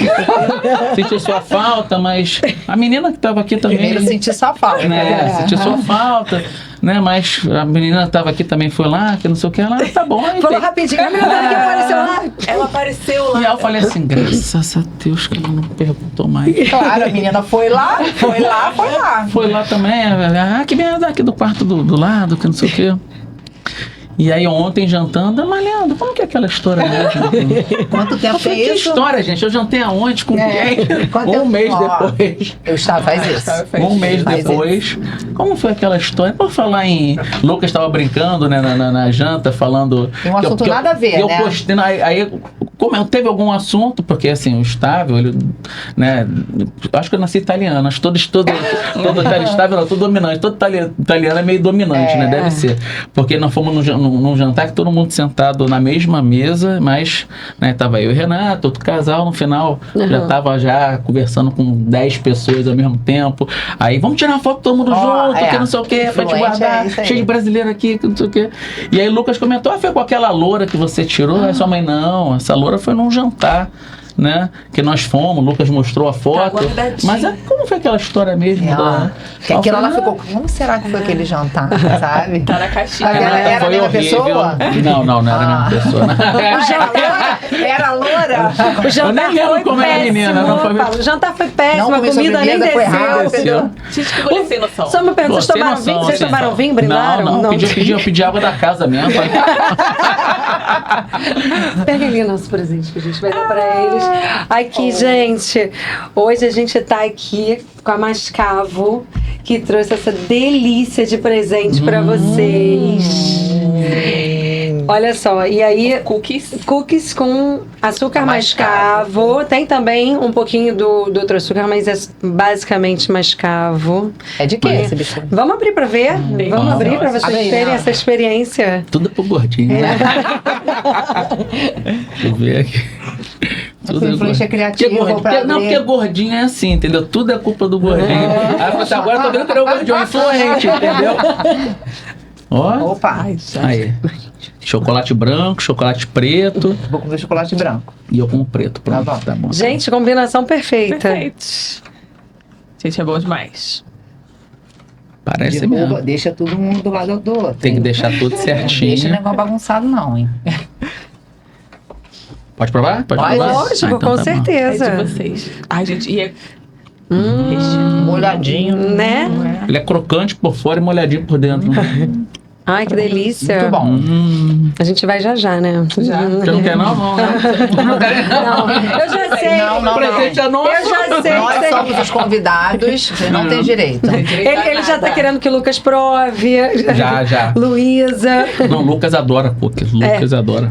[SPEAKER 4] Senti sua falta, mas a menina que tava aqui também...
[SPEAKER 3] Primeiro senti sua falta.
[SPEAKER 4] Né? Senti sua falta. Né, mas a menina que tava aqui também foi lá, que não sei o que, ela, tá bom.
[SPEAKER 1] Falou rapidinho, a menina que apareceu lá. Ela apareceu lá.
[SPEAKER 4] E aí eu falei assim, graças a Deus que ela não perguntou mais.
[SPEAKER 3] Claro, a menina foi lá.
[SPEAKER 4] Foi lá também, que menina daqui do quarto do lado, que não sei o que. E aí ontem jantando, mas Leandro, como que é aquela história mesmo?
[SPEAKER 3] Quanto tempo
[SPEAKER 4] Eu falei,
[SPEAKER 3] tem
[SPEAKER 4] que
[SPEAKER 3] isso?
[SPEAKER 4] história, gente? Eu jantei aonde? Com quem?
[SPEAKER 3] Quanto
[SPEAKER 4] Um
[SPEAKER 3] tempo?
[SPEAKER 4] mês
[SPEAKER 3] Ó,
[SPEAKER 4] depois.
[SPEAKER 3] Eu estava, faz isso.
[SPEAKER 4] Um mês
[SPEAKER 3] Faz
[SPEAKER 4] depois, como foi aquela história? Por falar em. Lucas estava brincando, né, na janta, falando.
[SPEAKER 3] Tem um assunto nada a ver,
[SPEAKER 4] eu
[SPEAKER 3] né?
[SPEAKER 4] postei, aí como teve algum assunto, porque assim, o Estávio, ele, né, acho que eu nasci italiano, acho que todo Estávio, não, todo dominante, todo italiano é meio dominante, né, deve ser, porque nós fomos num jantar que todo mundo sentado na mesma mesa, mas, né, tava eu e Renato, outro casal, no final, já tava já conversando com 10 pessoas ao mesmo tempo, aí vamos tirar uma foto todo mundo junto, que não sei o que, pra te guardar, cheio de brasileiro aqui, que não sei o que, e aí o Lucas comentou, foi com aquela loura que você tirou, aí sua mãe, não, essa loura foi num jantar, né? Que nós fomos, o Lucas mostrou a foto. Mas como foi aquela história mesmo?
[SPEAKER 3] Que aquilo ela ficou, como será que foi aquele jantar, sabe?
[SPEAKER 2] Tá na caixinha.
[SPEAKER 3] Era a mesma pessoa?
[SPEAKER 4] Não era a mesma pessoa.
[SPEAKER 3] Era loura?
[SPEAKER 1] O jantar foi péssimo. O jantar foi péssimo, a comida nem desceu.
[SPEAKER 2] Gente, que mulher sem noção.
[SPEAKER 1] Só me pergunta, vocês tomaram vinho? Brindaram?
[SPEAKER 4] Não, eu pedi água da casa mesmo.
[SPEAKER 1] Pega ali nosso presente que a gente vai dar pra eles. Aqui, gente, hoje a gente tá aqui com a Mascavo, que trouxe essa delícia de presente pra vocês. Olha só, e aí cookies com açúcar mascavo. Tem também um pouquinho do outro açúcar, mas é basicamente mascavo.
[SPEAKER 3] É de quê esse bicho?
[SPEAKER 1] Vamos abrir pra ver? Vamos abrir pra vocês terem essa experiência.
[SPEAKER 4] Tudo pro gordinho. Deixa eu ver aqui.
[SPEAKER 3] Tudo influência criativa.
[SPEAKER 4] Porque gordinho é assim, entendeu? Tudo é culpa do gordinho. Aí você agora eu tô vendo que ele é o gordinho influente, entendeu? Ó.
[SPEAKER 3] Opa!
[SPEAKER 4] Aí. Chocolate branco, chocolate preto.
[SPEAKER 3] Vou comer chocolate branco.
[SPEAKER 4] E eu como preto. Pronto, tá bom.
[SPEAKER 1] Gente, combinação perfeita.
[SPEAKER 2] Perfeito. Gente, é bom demais.
[SPEAKER 4] Parece mesmo.
[SPEAKER 3] Deixa todo mundo do lado do outro.
[SPEAKER 4] Tem que deixar tudo certinho.
[SPEAKER 3] Deixa o negócio bagunçado não, hein?
[SPEAKER 4] Pode provar? Pode provar?
[SPEAKER 1] Lógico,
[SPEAKER 4] então
[SPEAKER 1] com
[SPEAKER 4] tá
[SPEAKER 1] certeza.
[SPEAKER 2] É de vocês. Ai, gente, e é...
[SPEAKER 3] Molhadinho.
[SPEAKER 1] Né?
[SPEAKER 4] Ele é crocante por fora e molhadinho por dentro.
[SPEAKER 1] Ai, que delícia.
[SPEAKER 3] Muito bom.
[SPEAKER 1] A gente vai já, né?
[SPEAKER 2] Já.
[SPEAKER 4] Você não quer não, né?
[SPEAKER 1] Não, eu já sei.
[SPEAKER 3] Não.
[SPEAKER 4] Presente é nosso.
[SPEAKER 1] Eu já sei.
[SPEAKER 3] Nós somos os convidados, você não tem direito.
[SPEAKER 1] Ele já tá querendo que o Lucas prove.
[SPEAKER 4] Já.
[SPEAKER 1] Luísa.
[SPEAKER 4] Não, Lucas adora cookies. Lucas adora.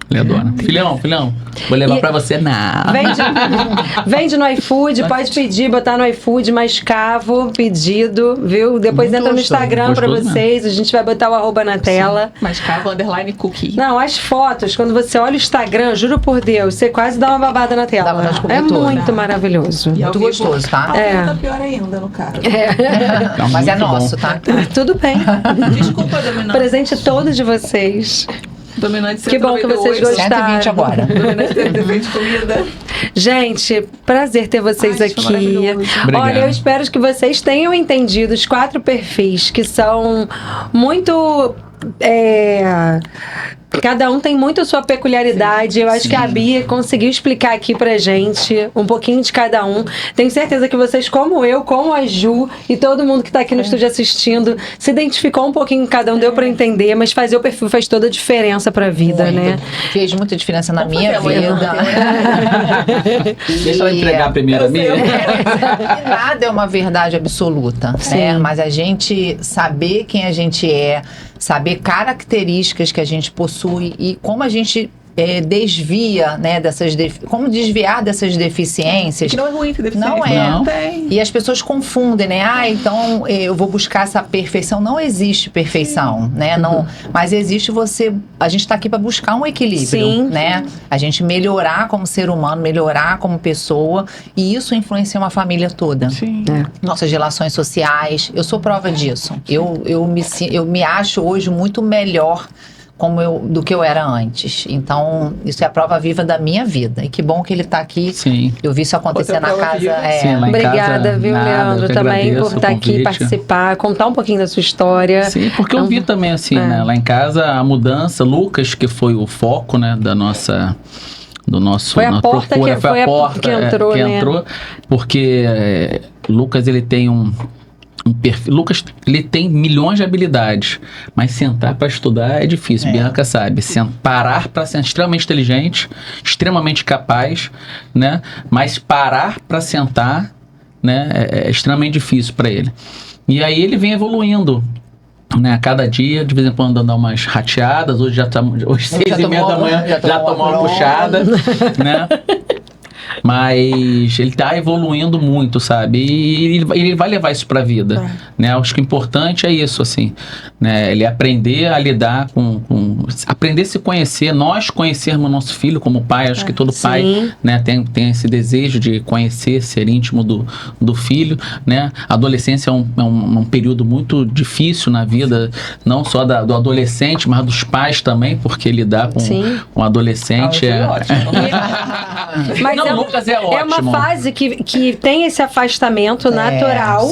[SPEAKER 4] Ele adora. Filhão, vou levar pra você, não.
[SPEAKER 1] Vende no iFood, pode pedir, botar no iFood, Mascavo, pedido, viu? Depois
[SPEAKER 3] Muito
[SPEAKER 1] entra no
[SPEAKER 3] gostoso.
[SPEAKER 1] Instagram pra
[SPEAKER 4] Gostoso
[SPEAKER 1] vocês, a gente vai botar o arroba na tela.
[SPEAKER 2] Mascavo _cookie.
[SPEAKER 1] Não, as fotos, quando você olha o Instagram, juro por Deus, você quase dá uma babada na
[SPEAKER 3] Dá
[SPEAKER 1] tela.
[SPEAKER 3] vontade de comer
[SPEAKER 1] É
[SPEAKER 3] tudo.
[SPEAKER 1] muito maravilhoso.
[SPEAKER 2] E ao
[SPEAKER 3] Muito
[SPEAKER 2] vivo,
[SPEAKER 3] gostoso, tá?
[SPEAKER 2] Tá pior ainda, no caso.
[SPEAKER 4] Tá
[SPEAKER 3] Mas é
[SPEAKER 4] muito
[SPEAKER 3] nosso,
[SPEAKER 4] bom.
[SPEAKER 3] tá?
[SPEAKER 1] Tudo bem.
[SPEAKER 2] Desculpa, dominante.
[SPEAKER 1] Presente todo de vocês.
[SPEAKER 2] Dominante
[SPEAKER 1] Que bom que vocês
[SPEAKER 2] 198.
[SPEAKER 1] gostaram.
[SPEAKER 3] 120 agora.
[SPEAKER 2] Dominante 120 comida.
[SPEAKER 1] Gente, prazer ter vocês
[SPEAKER 2] Ai, isso foi
[SPEAKER 1] aqui.
[SPEAKER 2] maravilhoso.
[SPEAKER 4] Obrigado.
[SPEAKER 1] Olha, eu espero que vocês tenham entendido os 4 perfis que são muito. Cada um tem muito a sua peculiaridade. Eu acho que a Bia conseguiu explicar aqui pra gente um pouquinho de cada um. Tenho certeza que vocês, como eu, como a Ju e todo mundo que tá aqui no estúdio assistindo, se identificou um pouquinho com cada um, deu pra entender, mas fazer o perfil faz toda a diferença pra vida,
[SPEAKER 3] Muito.
[SPEAKER 1] né?
[SPEAKER 3] Fez muita diferença na minha
[SPEAKER 2] fazer amanhã,
[SPEAKER 3] vida.
[SPEAKER 4] Deixa ela entregar primeiro a minha.
[SPEAKER 3] E nada é uma verdade absoluta, né? Mas a gente saber quem a gente é, saber características que a gente possui e como a gente desvia, né, como desviar dessas deficiências.
[SPEAKER 2] Que não é ruim ter deficiência.
[SPEAKER 3] Não é.
[SPEAKER 4] Não.
[SPEAKER 2] Tem.
[SPEAKER 3] E as pessoas confundem, né? Então eu vou buscar essa perfeição. Não existe perfeição, né? Não, mas existe a gente está aqui para buscar um equilíbrio,
[SPEAKER 1] Sim.
[SPEAKER 3] né? A gente melhorar como ser humano, melhorar como pessoa, e isso influencia uma família toda.
[SPEAKER 2] Sim.
[SPEAKER 3] Nossas relações sociais. Eu sou prova disso. Eu me acho hoje muito melhor do que eu era antes. Então, isso é a prova viva da minha vida. E que bom que ele está aqui.
[SPEAKER 4] Sim.
[SPEAKER 3] Eu vi isso acontecer
[SPEAKER 2] Outra
[SPEAKER 3] na
[SPEAKER 2] prova
[SPEAKER 3] casa.
[SPEAKER 2] viva.
[SPEAKER 4] Sim, lá em
[SPEAKER 1] Obrigada,
[SPEAKER 4] casa,
[SPEAKER 1] viu,
[SPEAKER 4] nada, eu
[SPEAKER 1] Leandro,
[SPEAKER 4] que
[SPEAKER 1] também por
[SPEAKER 4] agradeço
[SPEAKER 1] estar
[SPEAKER 4] o
[SPEAKER 1] aqui,
[SPEAKER 4] convite.
[SPEAKER 1] participar, contar um pouquinho da sua história.
[SPEAKER 4] Sim, porque eu vi também assim, né? Lá em casa, a mudança, Lucas, que foi o foco, né, do nosso
[SPEAKER 1] Foi a
[SPEAKER 4] na
[SPEAKER 1] porta
[SPEAKER 4] procura,
[SPEAKER 1] que-
[SPEAKER 4] foi
[SPEAKER 1] foi
[SPEAKER 4] a
[SPEAKER 1] a
[SPEAKER 4] porta
[SPEAKER 1] que entrou, né?
[SPEAKER 4] porque Lucas, ele tem Lucas, ele tem milhões de habilidades, mas sentar para estudar é difícil. Bianca sabe, parar para ser extremamente inteligente, extremamente capaz, né? Mas parar para sentar, né, é extremamente difícil para ele. E aí ele vem evoluindo, né, a cada dia, de vez em quando dando umas rateadas. Hoje já estamos, hoje 6h30 da manhã, já tomou uma puxada, né? Mas ele está evoluindo muito, sabe? E ele vai levar isso para a vida, né? Acho que o importante é isso, assim, né? Ele aprender a lidar aprender a se conhecer, nós conhecermos nosso filho como pai. Acho que todo pai, né, tem esse desejo de conhecer, ser íntimo do filho, né? A adolescência é um período muito difícil na vida, não só do adolescente, mas dos pais também, porque lidar com um adolescente
[SPEAKER 1] Mas
[SPEAKER 4] não, Lucas é ótimo.
[SPEAKER 1] É uma fase que tem esse afastamento natural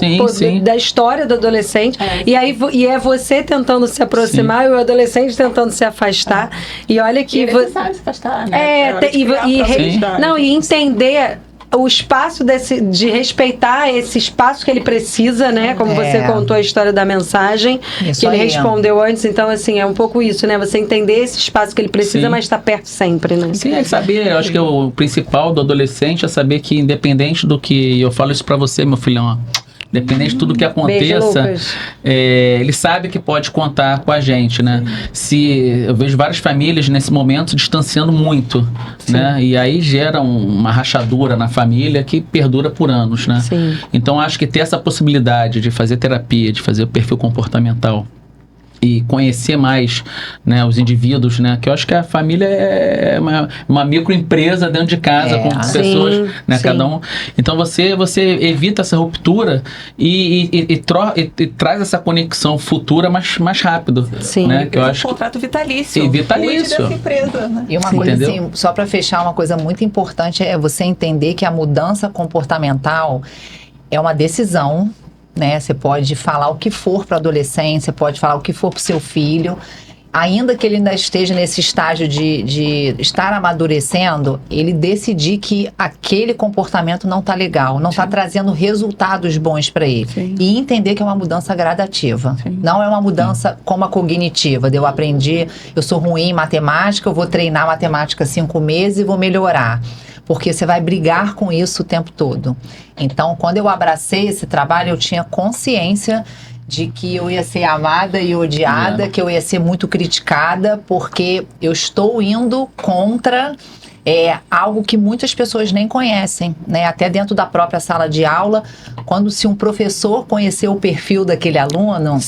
[SPEAKER 1] da história do adolescente. E é você tentando se aproximar e o adolescente tentando se afastar. E olha que
[SPEAKER 2] você sabe se afastar, né?
[SPEAKER 1] E entender o espaço de respeitar esse espaço que ele precisa, né? Como você contou a história da mensagem, isso que ele respondeu antes. Então, assim, é um pouco isso, né? Você entender esse espaço que ele precisa, mas estar perto sempre, né?
[SPEAKER 4] Sim, é saber. Eu acho que o principal do adolescente é saber que, independente do que... Eu falo isso pra você, meu filhão, ó. Independente de tudo que aconteça, ele sabe que pode contar com a gente, né? Eu vejo várias famílias nesse momento se distanciando muito, né? E aí gera uma rachadura na família que perdura por anos, né?
[SPEAKER 1] Sim.
[SPEAKER 4] Então acho que ter essa possibilidade de fazer terapia, de fazer o perfil comportamental e conhecer mais, né, os indivíduos, né, que eu acho que a família é uma microempresa dentro de casa, com pessoas, né, cada um. Então você evita essa ruptura e traz essa conexão futura mais rápido.
[SPEAKER 1] Sim.
[SPEAKER 4] Né, que eu acho
[SPEAKER 2] contrato vitalício.
[SPEAKER 4] E vitalício.
[SPEAKER 2] Dessa empresa, né?
[SPEAKER 3] E uma coisa assim, só para fechar, uma coisa muito importante é você entender que a mudança comportamental é uma decisão, né? Você pode falar o que for para adolescência, pode falar o que for para o seu filho, ainda que ele ainda esteja nesse estágio de estar amadurecendo, ele decidir que aquele comportamento não está legal, não está trazendo resultados bons para ele. E entender que é uma mudança gradativa. Não é uma mudança como a cognitiva, eu aprendi, eu sou ruim em matemática, eu vou treinar matemática 5 meses e vou melhorar. Porque você vai brigar com isso o tempo todo. Então, quando eu abracei esse trabalho, eu tinha consciência de que eu ia ser amada e odiada, que eu ia ser muito criticada, porque eu estou indo contra algo que muitas pessoas nem conhecem, né? Até dentro da própria sala de aula, se um professor conhecer o perfil daquele aluno,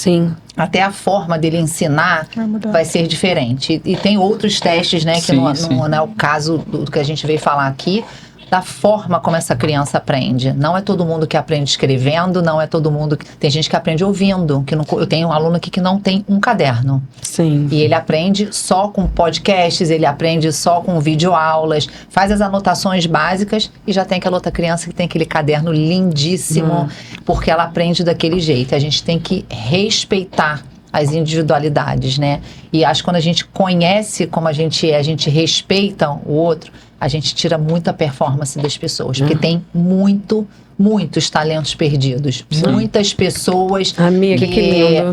[SPEAKER 3] até a forma dele ensinar vai ser diferente. E tem outros testes, né? Que não é o caso do que a gente veio falar aqui, da forma como essa criança aprende. Não é todo mundo que aprende escrevendo, não é todo mundo... Tem gente que aprende ouvindo. Eu tenho um aluno aqui que não tem um caderno.
[SPEAKER 1] Sim.
[SPEAKER 3] E ele aprende só com podcasts, ele aprende só com videoaulas, faz as anotações básicas e já tem aquela outra criança que tem aquele caderno lindíssimo, porque ela aprende daquele jeito. A gente tem que respeitar as individualidades, né? E acho que quando a gente conhece como a gente é, a gente respeita o outro, a gente tira muita performance das pessoas, porque tem muitos talentos perdidos. Muitas pessoas...
[SPEAKER 1] Amiga, que lindo.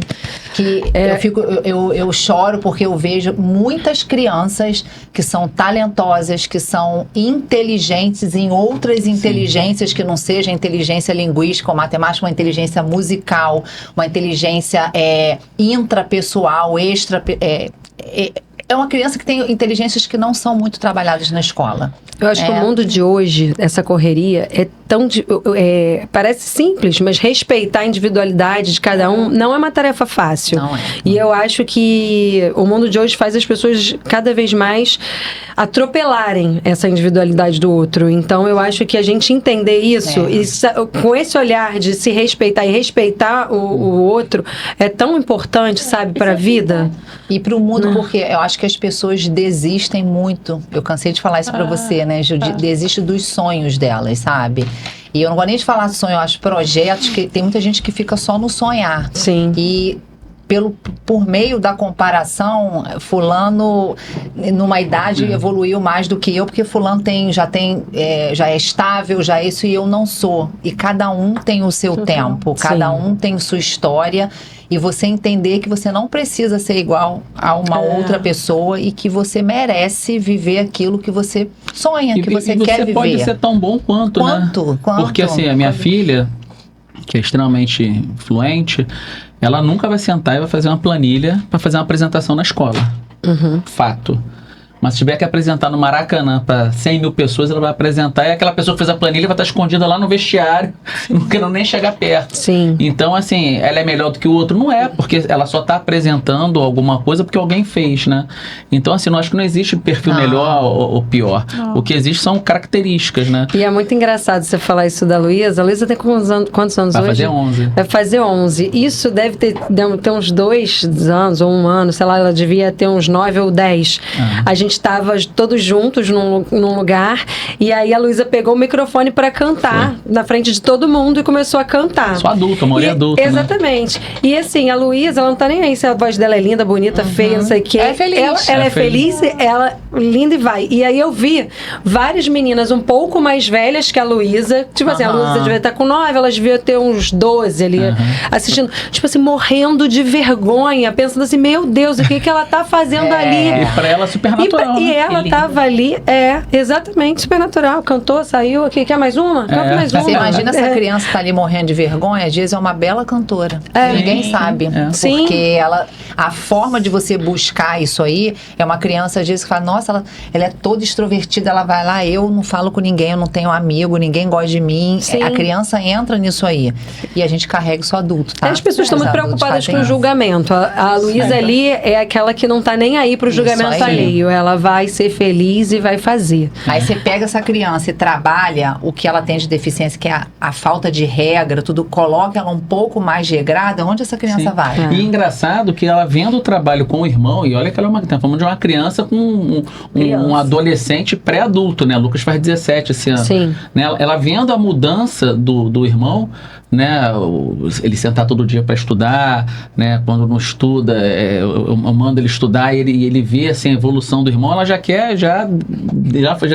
[SPEAKER 3] Eu choro porque eu vejo muitas crianças que são talentosas, que são inteligentes em outras inteligências que não seja inteligência linguística ou matemática, uma inteligência musical, uma inteligência intrapessoal, é uma criança que tem inteligências que não são muito trabalhadas na escola.
[SPEAKER 1] Eu acho que o mundo de hoje, essa correria, parece simples, mas respeitar a individualidade de cada um não é uma tarefa fácil.
[SPEAKER 3] Não é.
[SPEAKER 1] E eu acho que o mundo de hoje faz as pessoas cada vez mais atropelarem essa individualidade do outro. Então, eu acho que a gente entender isso, e com esse olhar de se respeitar e respeitar o outro, é tão importante, sabe, para a vida.
[SPEAKER 3] E para o mundo, porque eu acho que as pessoas desistem muito. Eu cansei de falar isso para você, né, Ju? Desistem dos sonhos delas, sabe? E eu não gosto nem de falar sonho, eu acho projetos, que tem muita gente que fica só no sonhar.
[SPEAKER 1] Sim.
[SPEAKER 3] E por meio da comparação, fulano numa idade evoluiu mais do que eu, porque fulano já é estável, já é isso, e eu não sou. E cada um tem o seu tempo, cada um tem sua história, e você entender que você não precisa ser igual a uma outra pessoa e que você merece viver aquilo que você sonha, que você quer viver.
[SPEAKER 4] E você pode ser tão bom quanto, né? Porque assim, a minha filha, que é extremamente fluente, ela nunca vai sentar e vai fazer uma planilha para fazer uma apresentação na escola. Fato. Mas se tiver que apresentar no Maracanã para 100 mil pessoas, ela vai apresentar, e aquela pessoa que fez a planilha vai estar escondida lá no vestiário, não querendo nem chegar perto.
[SPEAKER 1] Sim.
[SPEAKER 4] Então, assim, ela é melhor do que o outro? Não é, porque ela só está apresentando alguma coisa porque alguém fez, né? Então, assim, eu acho que não existe perfil melhor ou pior. O que existe são características, né?
[SPEAKER 1] E é muito engraçado você falar isso da Luísa. A Luísa tem quantos anos
[SPEAKER 4] Vai
[SPEAKER 1] hoje?
[SPEAKER 4] fazer 11.
[SPEAKER 1] Vai fazer 11. Isso deve ter uns 2 anos ou 1 ano, sei lá, ela devia ter uns 9 ou 10. A gente estava todos juntos num lugar, e aí a Luísa pegou o microfone para cantar na frente de todo mundo e começou a cantar.
[SPEAKER 4] Só adulta, mulher adulta.
[SPEAKER 1] Exatamente. Né? E assim, a Luísa, ela não tá nem aí se a voz dela é linda, bonita, feia, não sei o quê.
[SPEAKER 3] É feliz.
[SPEAKER 1] Ela é feliz, ela linda e vai. E aí eu vi várias meninas um pouco mais velhas que a Luísa, tipo assim, a Luísa devia estar com 9, elas deviam ter uns 12 ali, assistindo, tipo assim, morrendo de vergonha, pensando assim, meu Deus, o que ela tá fazendo ali?
[SPEAKER 4] E pra ela, super natural.
[SPEAKER 1] E ela tava ali, exatamente, super natural. Cantou, saiu aqui. Quer mais uma? Canta mais uma.
[SPEAKER 3] Você imagina essa criança tá ali morrendo de vergonha, às vezes é uma bela cantora. Ninguém sabe. Porque a forma de você buscar isso aí é uma criança, às vezes, que fala, nossa, ela é toda extrovertida, ela vai lá, eu não falo com ninguém, eu não tenho amigo, ninguém gosta de mim. A criança entra nisso aí. E a gente carrega isso adulto, tá?
[SPEAKER 1] As pessoas estão muito preocupadas com o julgamento. A Luísa ali é aquela que não tá nem aí pro julgamento alheio. Ela vai ser feliz e vai fazer.
[SPEAKER 3] Aí você pega essa criança e trabalha o que ela tem de deficiência, que é a falta de regra, tudo, coloca ela um pouco mais regrada, onde essa criança vai?
[SPEAKER 4] E engraçado que ela vendo o trabalho com o irmão, e olha que ela tá falando de uma criança com um adolescente pré-adulto, né? Lucas faz 17 esse ano.
[SPEAKER 1] Sim.
[SPEAKER 4] Né? Ela vendo a mudança do irmão, né? Ele sentar todo dia para estudar, né? Quando não estuda, eu mando ele estudar, e ele vê assim, a evolução do irmão, ela já quer, já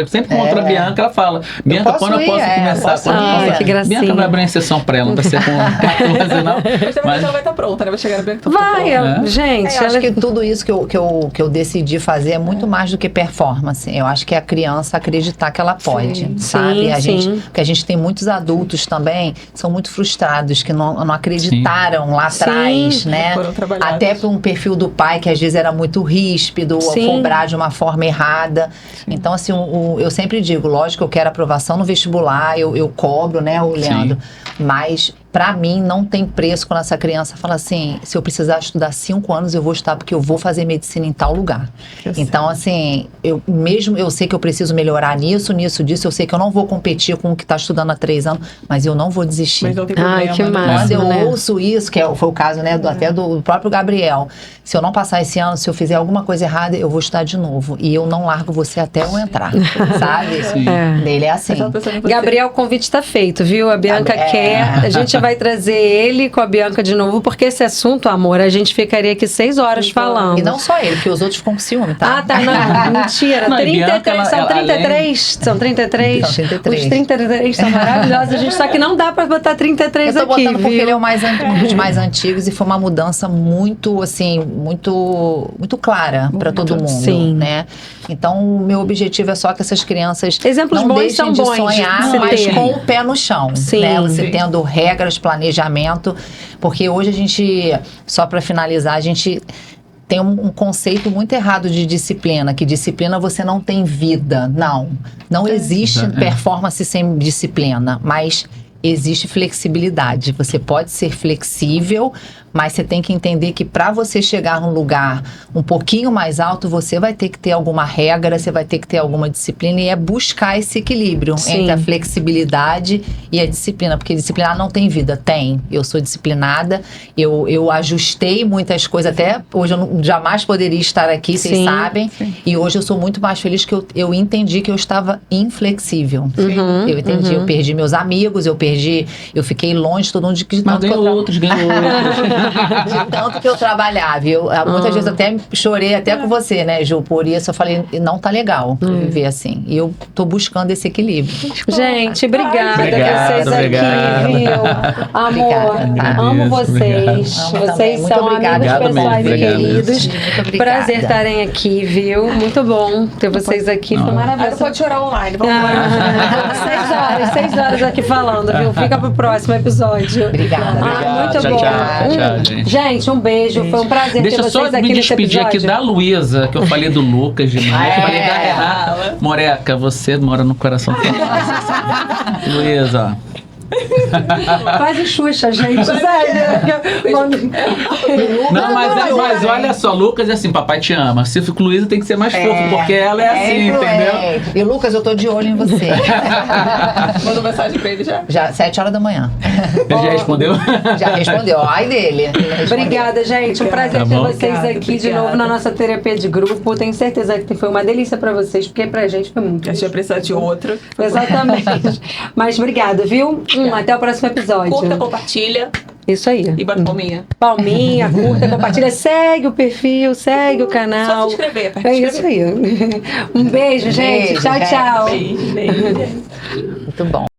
[SPEAKER 4] sempre contra a Bianca, ela fala, Bianca, quando eu posso começar?
[SPEAKER 1] Que gracinha.
[SPEAKER 4] Bianca vai abrir uma exceção para ela, não vai ser com 14 não.
[SPEAKER 2] Mas ela vai estar pronta, né? Vai chegar a Bianca.
[SPEAKER 1] Gente.
[SPEAKER 3] Eu acho que tudo isso que eu decidi fazer é muito mais do que performance. Eu acho que é a criança acreditar que ela pode, sabe? Porque a gente tem muitos adultos também, que são muito frustrados, que não acreditaram lá atrás, né? Até para um perfil do pai, que às vezes era muito ríspido, ou cobrar de uma forma errada. Então, assim, eu sempre digo, lógico, eu quero aprovação no vestibular, eu cobro, né, o Leandro, mas pra mim não tem preço quando essa criança fala assim, se eu precisar estudar 5 anos, eu vou estudar porque eu vou fazer medicina em tal lugar. Então, assim, eu sei que eu preciso melhorar nisso, disso, eu sei que eu não vou competir com o que está estudando há 3 anos, mas eu não vou desistir.
[SPEAKER 2] Mas não tem problema,
[SPEAKER 1] que massa,
[SPEAKER 3] quando eu ouço isso, que foi o caso, né, até do próprio Gabriel, se eu não passar esse ano, se eu fizer alguma coisa errada, eu vou estudar de novo. E eu não largo você até eu entrar, sabe? Dele é assim.
[SPEAKER 1] Gabriel, o convite está feito, viu? A Bianca quer. A gente vai trazer ele com a Bianca de novo, porque esse assunto, amor, a gente ficaria aqui 6 horas falando.
[SPEAKER 3] E não só ele, porque os outros ficam com ciúme, tá?
[SPEAKER 1] Ah, tá, não. Mentira.
[SPEAKER 4] Não,
[SPEAKER 1] 33,
[SPEAKER 4] Bianca,
[SPEAKER 1] são 33? São 33?
[SPEAKER 3] São 33.
[SPEAKER 1] Os 33 são maravilhosos. A gente só que não dá pra botar 33
[SPEAKER 3] eu tô
[SPEAKER 1] aqui,
[SPEAKER 3] botando
[SPEAKER 1] viu?
[SPEAKER 3] porque ele é um dos mais antigos e foi uma mudança muito, assim, muito clara para todo mundo, né? Então, o meu objetivo é só que essas crianças
[SPEAKER 1] exemplos
[SPEAKER 3] não
[SPEAKER 1] bons
[SPEAKER 3] deixem
[SPEAKER 1] são
[SPEAKER 3] de
[SPEAKER 1] bons
[SPEAKER 3] sonhar,
[SPEAKER 1] de
[SPEAKER 3] mas
[SPEAKER 1] ter.
[SPEAKER 3] com o pé no chão, né? Você tendo regras, planejamento, porque hoje a gente, só para finalizar, a gente tem um conceito muito errado de disciplina, que disciplina você não tem vida. Não existe performance sem disciplina, mas existe flexibilidade. Você pode ser flexível, mas você tem que entender que para você chegar num lugar um pouquinho mais alto, você vai ter que ter alguma regra, você vai ter que ter alguma disciplina, e é buscar esse equilíbrio entre a flexibilidade e a disciplina, porque disciplinar não tem vida. Tem. Eu sou disciplinada, eu ajustei muitas coisas, até hoje eu jamais poderia estar aqui, vocês sabem, e hoje eu sou muito mais feliz que eu entendi que eu estava inflexível. Eu entendi, eu perdi meus amigos, eu perdi eu fiquei longe de todo mundo de
[SPEAKER 4] Mas
[SPEAKER 3] tanto que eu
[SPEAKER 4] ganhou outros, ganhou outros.
[SPEAKER 3] de tanto que eu trabalhava. Muitas vezes até chorei até com você, né, Ju? Por isso eu falei, não tá legal viver assim. E eu tô buscando esse equilíbrio.
[SPEAKER 1] Gente, obrigada
[SPEAKER 4] Obrigado,
[SPEAKER 1] a vocês
[SPEAKER 4] obrigado.
[SPEAKER 1] aqui, viu? Amor,
[SPEAKER 3] Obrigada.
[SPEAKER 1] amo vocês.
[SPEAKER 3] Amo também.
[SPEAKER 1] Vocês
[SPEAKER 3] Muito
[SPEAKER 1] são
[SPEAKER 3] obrigada.
[SPEAKER 1] amigos
[SPEAKER 4] Obrigado
[SPEAKER 1] pessoais
[SPEAKER 4] mesmo,
[SPEAKER 1] e
[SPEAKER 4] obrigado.
[SPEAKER 1] queridos.
[SPEAKER 3] Muito obrigada.
[SPEAKER 1] Prazer estarem aqui, viu? Muito bom ter vocês aqui. Foi
[SPEAKER 2] Ah, não
[SPEAKER 1] maravilhoso.
[SPEAKER 2] pode chorar online. Vamos embora.
[SPEAKER 1] 6 horas aqui falando, viu? Fica pro próximo episódio.
[SPEAKER 3] Obrigada.
[SPEAKER 1] Muito
[SPEAKER 4] Tchau,
[SPEAKER 1] bom.
[SPEAKER 4] tchau, gente.
[SPEAKER 1] Gente, um beijo. Foi um prazer
[SPEAKER 4] Deixa
[SPEAKER 1] ter
[SPEAKER 4] eu só
[SPEAKER 1] vocês aqui
[SPEAKER 4] me
[SPEAKER 1] nesse
[SPEAKER 4] despedir aqui
[SPEAKER 1] episódio.
[SPEAKER 4] da Luísa, que eu falei do Lucas de manhã, eu falei da Renata. Moreca, você mora no coração. Luísa, ó.
[SPEAKER 1] Faz o Xuxa, gente. Sério.
[SPEAKER 4] Não, mas olha só, Lucas é assim, papai te ama. Se for Luísa tem que ser mais fofo, porque ela é assim, entendeu?
[SPEAKER 3] E Lucas, eu tô de olho em você.
[SPEAKER 2] Mandou mensagem pra ele já.
[SPEAKER 3] Já, 7 horas da manhã.
[SPEAKER 4] Ele já respondeu?
[SPEAKER 3] Já respondeu. Ai dele. Ele respondeu.
[SPEAKER 1] Obrigada, gente. Um prazer
[SPEAKER 4] Tá
[SPEAKER 1] ter
[SPEAKER 4] bom.
[SPEAKER 1] vocês
[SPEAKER 2] Obrigada,
[SPEAKER 1] aqui de
[SPEAKER 2] obrigada.
[SPEAKER 1] novo na nossa terapia de grupo. Tenho certeza que foi uma delícia pra vocês, porque pra gente foi muito.
[SPEAKER 2] A gente ia precisar de outra.
[SPEAKER 1] Exatamente. Mas obrigada, viu? Até o próximo episódio.
[SPEAKER 2] Curta, compartilha
[SPEAKER 1] Isso aí.
[SPEAKER 2] e bate palminha.
[SPEAKER 1] Palminha, curta, compartilha, segue o perfil, segue o
[SPEAKER 2] Só
[SPEAKER 1] canal.
[SPEAKER 2] se inscrever, aperta
[SPEAKER 1] É isso aí. Um beijo, gente.
[SPEAKER 3] Beijo,
[SPEAKER 1] Tchau,
[SPEAKER 3] gente.
[SPEAKER 1] tchau.
[SPEAKER 2] Beijo, beijo.
[SPEAKER 3] Muito bom.